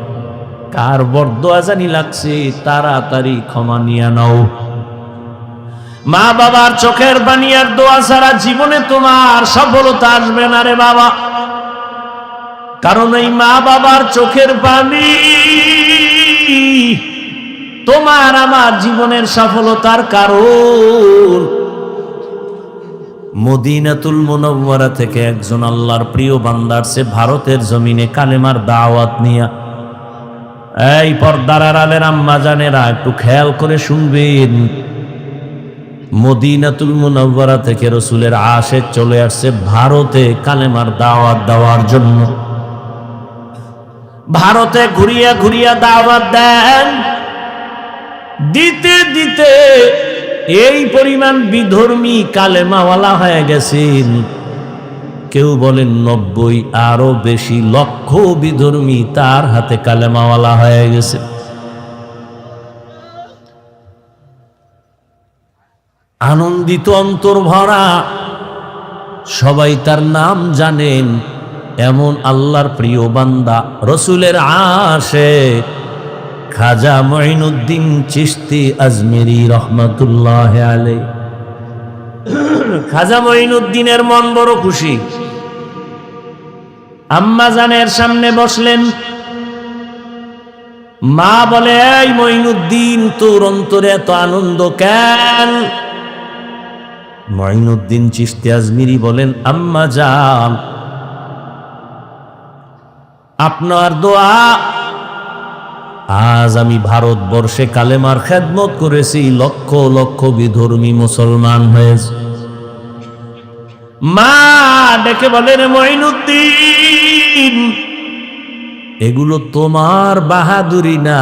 কার বরদোয়া জানি লাগছে, তাড়াতাড়ি ক্ষমা নিয়ে নাও। মা বাবার চোখের পানি আর দোয়া ছাড়া জীবনে তোমার সফলতা আসবে না রে বাবা। কারণ এই মা বাবার চোখের পানি তোমার আমার জীবনের সফলতার কারণ। মদিনাতুল মুনাওয়ারা থেকে একজন আল্লাহর প্রিয় বান্দা আসছে ভারতের জমিনে কালেমার দাওয়াত নিয়া। এই পর্দার আড়ালের আম্মা জানেরা একটু খেয়াল করে শুনবেন, মদিনাতুল মুনাওয়ারা থেকে রাসূলের আশিক চলে আসছে ভারতে কালেমার দাওয়াত দেওয়ার জন্য। ভারতে ঘুরিয়া ঘুরিয়া দাওয়াত দেন, দিতে দিতে এই পরিমাণ বিধর্মী কালেমাওয়ালা হয়ে গেছেন। কেউ বলেন 90, আরো বেশি লক্ষ বিধর্মী তার হাতে কালেমাওয়ালা হয়ে গেছে। আনন্দিত অন্তর ভরা, সবাই তার নাম জানেন। এমন আল্লাহর প্রিয় বান্দা রাসূলের আশিক খাজা মঈনুদ্দিন চিশতি আজমেরি রহমাতুল্লাহ আলাইহি। খাজা মঈনুদ্দিনের মন বড় খুশি। আম্মা জানের সামনে বসলেন। মা বলে, এই মঈনুদ্দিন, তোর অন্তরে এত আনন্দ কেন? মঈনুদ্দিন চিশতি আজমেরি বলেন, আম্মা জান, আপনার দোয়া আজ আমি ভারতবর্ষে কালেমার খেদমত করেছি, লক্ষ লক্ষ বিধর্মী মুসলমান হয়েছে। মা ডেকে বলেন, মঈনুদ্দিন, এগুলো তোমার বাহাদুরি না,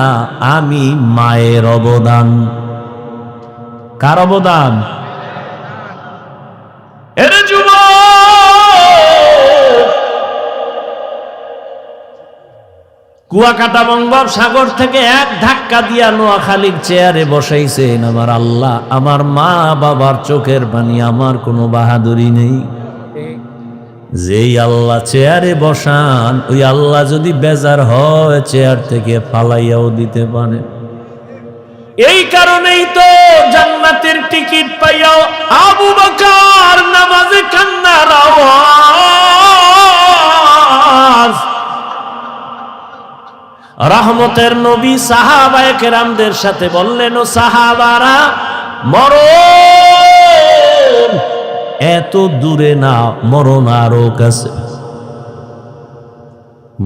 আমি মায়ের অবদান। কার অবদান? এর কুয়াকাটা বঙ্গোপসাগর থেকে এক ধাক্কা দিয়া নোয়াখালীর চেয়ারে বসাইছেন আমার আল্লাহ। আমার মা বাবার চোখের পানি, আমার কোনো বাহাদুরি নেই। যেই আল্লাহ চেয়ারে বসান, ওই আল্লাহ যদি বেজার হয় চেয়ার থেকে ফালাইয়াও দিতে পারে। এই কারণেই তো জান্নাতের টিকিট পাইয়াও আবু বকর নামাজে কান্নার আওয়াজ। রহমতের নবী সাহাবায়ে কেরামদের সাথে বললেন, ও সাহাবারা, মরণ এত দূরে না, মরণ আরো কাছে।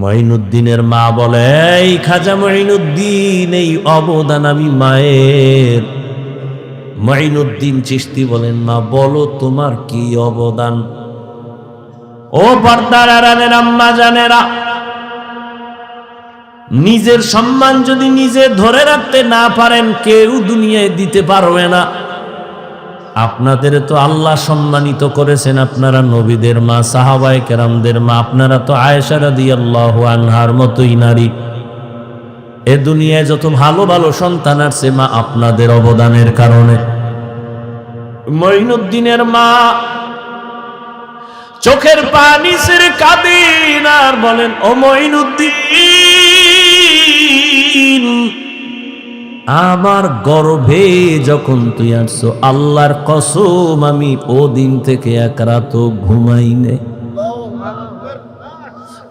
মঈনুদ্দিনের মা বলে, এই খাজা মঈনুদ্দিন, এই অবদান আমি মায়ের। মঈনুদ্দিন চিশতি বলেন, মা বলো তোমার কি অবদান? ও পর্দার আড়ালের আম্মা জানেরা, নিজের সম্মান যদি নিজে ধরে রাখতে না পারেন, কেউ দুনিয়ায় দিতে পারবে না। আপনাদের তো আল্লাহ সম্মানিত করেছেন, আপনারা নবীদের মা, সাহাবায়ে কেরামদের মা, আপনারা তো আয়েশা রাদিয়াল্লাহু আনহার মতোই নারী। এ দুনিয়ায় যত ভালো ভালো সন্তান আসছে, মা আপনাদের অবদানের কারণে। মঈনুদ্দিনের মা চোখের পানি ছেড়ে কাঁদেন আর বলেন, ও মঈনুদ্দিন, আমার গর্ভে যখন তুই আসছো, আল্লাহর কসম আমি ও দিন থেকে এক রাতও ঘুমাই নাই।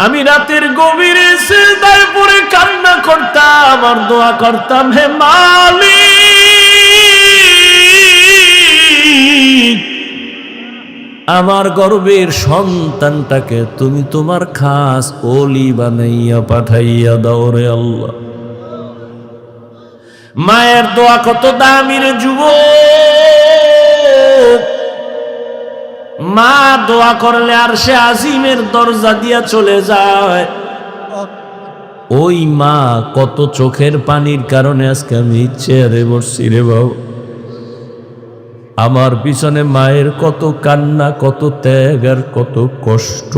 আমি রাতের গভীরে সিজদায় পড়ে কান্না করতাম আর দোয়া করতাম, হে মালিক, আমার গর্ভের সন্তানটাকে তুমি তোমার খাস ওলি বানাইয়া পাঠাইয়া দাও রে আল্লাহ। মায়ের দোয়া কত দামি রে যুবক। মা দোয়া করলে আর সে আজিমের দরজা দিয়া চলে যায়। ওই মা কত চোখের পানির কারণে আজকে আমি চেয়ারে বসছি রে বাবু। আমার পিছনে মায়ের কত কান্না, কত ত্যাগ আর কত কষ্ট।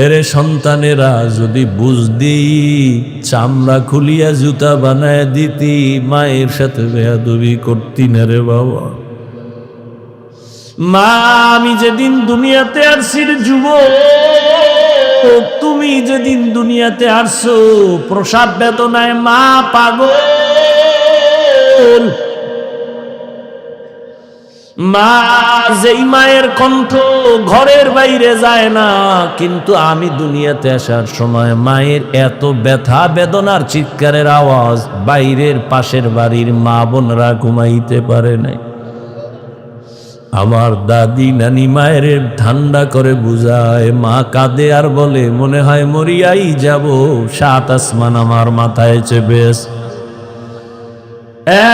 এরে সন্তানেরা যদি বুঝদি, চামড়া খুলিয়া জুতা বানায় দিতি, মায়ের সাথে বেয়াদবি করতি না রে বাবা। মা আমি যেদিন দুনিয়াতে আসছি যুবক, তুমি যেদিন দুনিয়াতে আসছো প্রসাব বেদনায় মা পাগল। মা যেই মায়ের কণ্ঠ ঘরের বাইরে যায় না, কিন্তু আমি দুনিয়াতে আসার সময় মায়ের এত ব্যথা বেদনার চিৎকারের আওয়াজ বাইরের পাশের বাড়ির মা বোনরা ঘুমাইতে পারে নাই। আমার দাদি নানি মায়ের ঠান্ডা করে বুঝায়, মা কাঁদে আর বলে মনে হয় মরিয়াই যাব, সাত আসমান আমার মাথায় চেপে।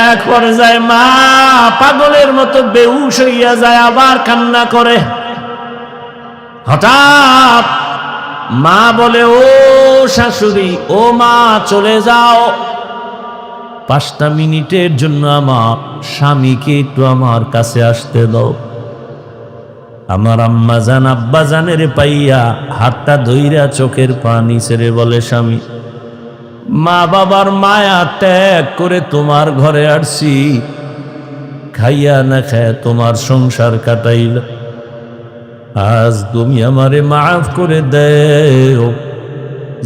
এক পর্যায়ে মা পাগলের মতো বেহুশ হইয়া যায়, আবার কান্না করে। হঠাৎ মা বলে, ও শাশুড়ি, ও মা চলে যাও, 5টা মিনিটের জন্য আমার স্বামীকে একটু আমার কাছে আসতে দাও। আমার আম্মা জান আব্বা জানের পাইয়া হাতটা ধইরা চোখের পানি ছেড়ে বলে, স্বামী, মা বাবার মায়া ত্যাগ করে তোমার ঘরে আসছি, খাইয়া না খায় তোমার সংসার কাটাইল, আজ তুমি আমারে মাফ করে দেও।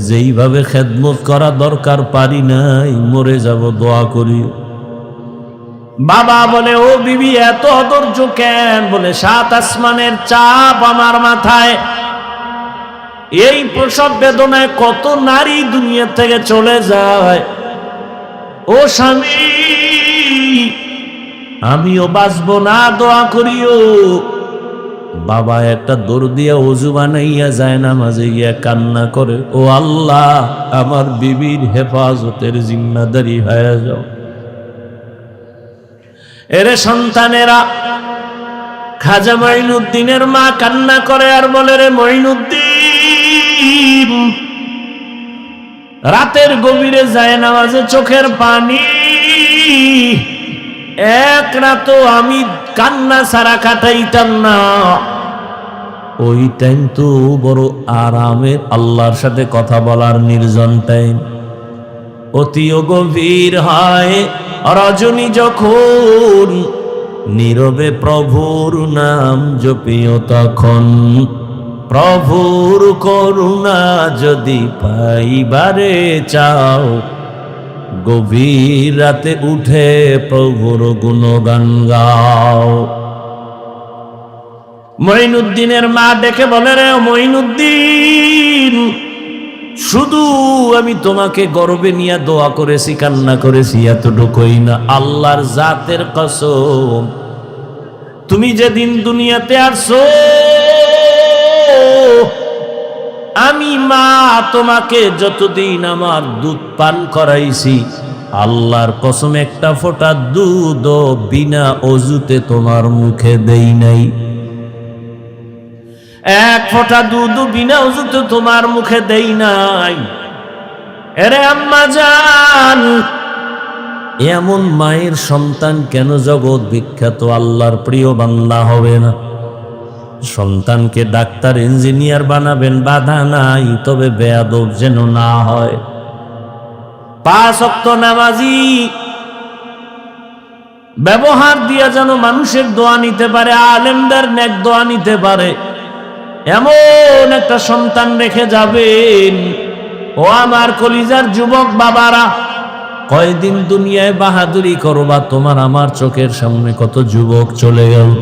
যেইভাবে খেদমত করা দরকার পারি নাই, মরে যাব, দোয়া করি। বাবা বলে, ও বিবি এত অধৈর্য কেন? বলে, 7 আসমানের চাপ আমার মাথায়। এই প্রসব বেদনায় কত নারী দুনিয়া থেকে চলে যায়। ও স্বামী, আমিও বাঁচবো না, দোয়া করিও। বাবা একটা দৌড় দিয়া ওযু বানাইয়া যায় না, মাঝে গিয়া কান্না করে, ও আল্লাহ, আমার বিবির হেফাজতের জিম্মাদারি হয়ে যাও। এরে সন্তানেরা, খাজা মঈনুদ্দিনের মা কান্না করে আর বলে, রে মঈনুদ্দিন, রাতের গভীরে যায় নামাজে চোখের পানি, এক রাতও আমি কান্না ছাড়া কাটাইতাম না। ওই টাইম তো বড় আরামের আল্লাহর সাথে কথা বলার নির্জন টাইম। অতিও গভীর হয় রজনী যখন, নীরবে প্রভুর নাম জপিও তখন। প্রভুর করুণা যদি পাইবারে চাও, গভীর রাতে উঠে প্রভুর গুণগান গাও। মঈনুদ্দিনের মা ডেকে বলে, রে মঈনুদ্দিন, শুধু আমি তোমাকে গর্বে নিয়ে দোয়া করেছি, কান্না করেছি, এতটুকুই না, আল্লাহর জাতের কসম, তুমি যেদিন দুনিয়াতে আসছো আমি মা তোমাকে যতদিন আমার দুধ পান করাইছি, আল্লাহর কসম একটা ফোঁটা দুধ বিনা অজুতে তোমার মুখে দেই নাই। এক ফোঁটা দুধ বিনা অজুতে তোমার মুখে দেই নাই। এরে আম্মা জান, এমন মায়ের সন্তান কেন জগৎ বিখ্যাত আল্লাহর প্রিয় বান্দা হবে না? সন্তানকে ডাক্তার ইঞ্জিনিয়ার বানাবেন, বাধা নাই, তবে বেয়াদব যেন না হয়। 5 ওয়াক্ত নামাজি ব্যবহার দিয়া যেন মানুষের দোয়া নিতে পারে, আলেমদের নেক দোয়া নিতে পারে, এমন একটা সন্তান রেখে যাবেন। ও আমার কলিজার যুবক বাবারা, কয়দিন দুনিয়ায় বাহাদুরি করবা? তোমার আমার চোখের সামনে কত যুবক চলে গেল।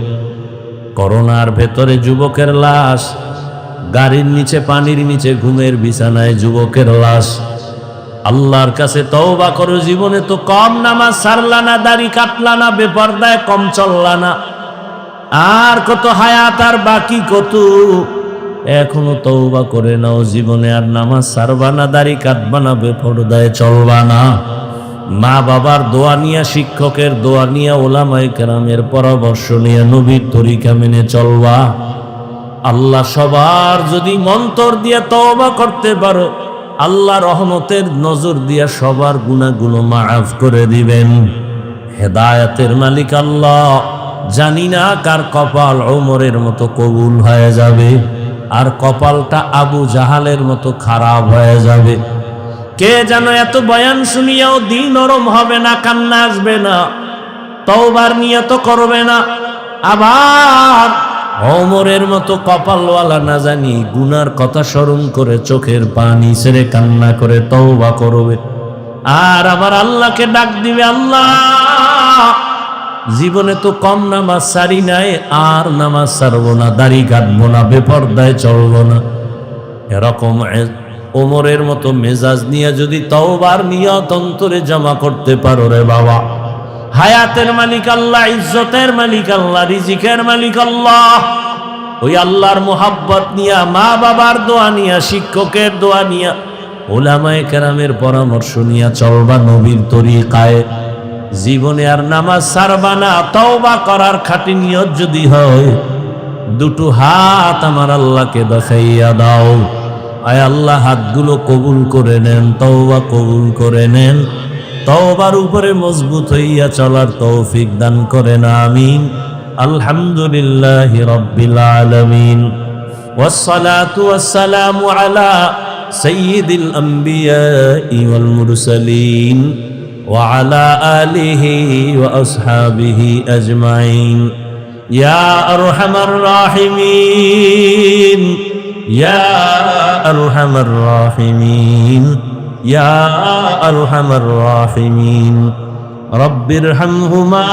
করোনার ভেতরে যুবকের লাশ, গাড়ির নিচে, পানির নিচে, ঘুমের বিছানায় যুবকের লাশ। আল্লাহর কাছে তওবা করো, জীবনে তো কম নামাজ ছাড়লা না, দাড়ি কাটলা না, বেপরদায় কম চললা না, আর কত হায়াত আর বাকি কত। এখনো তওবা করে নাও, জীবনে আর নামাজ ছাড়বা না, দাড়ি কাটবা না, বেপরদায় চলবা না। মা বাবার দোয়া নিয়ে, শিক্ষকের দোয়া নিয়ে, ওলামায়ে কেরামের পরামর্শ নিয়ে নবীর তরিকা মেনে চলবা। আল্লাহ সবার যদি মন্তর দিয়ে তওবা করতে পারো, আল্লাহ রহমতের নজর দিয়া সবার গুনাহগুলো মাফ করে দিবেন। হেদায়েতের মালিক আল্লাহ। জানি না কার কপাল ওমরের মতো কবুল হয়ে যাবে, আর কপালটা আবু জাহালের মতো খারাপ হয়ে যাবে। কে যেন এত বয়ান শুনিয়াও দিল নরম হবে না, কান্না আসবে না, তওবার নিয়ত করবে না, আবার ওমরের মতো কপালওয়ালা না জানি গুনার কথা স্মরণ করে চোখের পানি ছেড়ে কান্না করে তওবা করবে, আর আবার আল্লাহকে ডাক দিবে, আল্লাহ জীবনে তো কম নামাজ সারি নাই, আর নামাজ সারবো না, দাড়ি কাটবো না, বেপরদায় চলবো না। এরকম ওমরের মতো মেজাজ নিয়ে যদি তওবার নিয়ত অন্তরে জমা করতে পারো রে বাবা, হায়াতের মালিক আল্লাহ, ইজ্জতের মালিক আল্লাহ, রিজিকের মালিক আল্লাহ, ওই আল্লাহর মোহাব্বত নিয়া, মা বাবার দোয়া নিয়া, শিক্ষকের দোয়া নিয়া, ওলামায়ে কেরামের পরামর্শ নিয়া চলবা নবীর তরিকায়। জীবনে আর নামাজ ছাড়বা না। তওবা করার খাঁটি নিয়ত যদি হয়, দুটো হাত আমার আল্লাহকে দেখাইয়া দাও। আয় আল্লাহ, হাতগুলো কবুল করে নেন, তওবা কবুল করে নেন, তওবার উপরে মজবুত হইয়া চলার তৌফিক দান করেন, আমিন। আলহামদুলিল্লাহি রাব্বিল আলামিন, ওয়াসসালাতু ওয়াসসালামু আলা সাইয়্যিদিল আমবিয়াই ওয়াল মুরসালিন ওয়া আলা আলিহি ওয়া আসহাবিহি আজমাইন। ইয়া আরহামার রাহিমিন, ইয়া আরহামার রাহিমিন, ইয়া আরহামার রাহিমিন, রব্বিরহামহুমা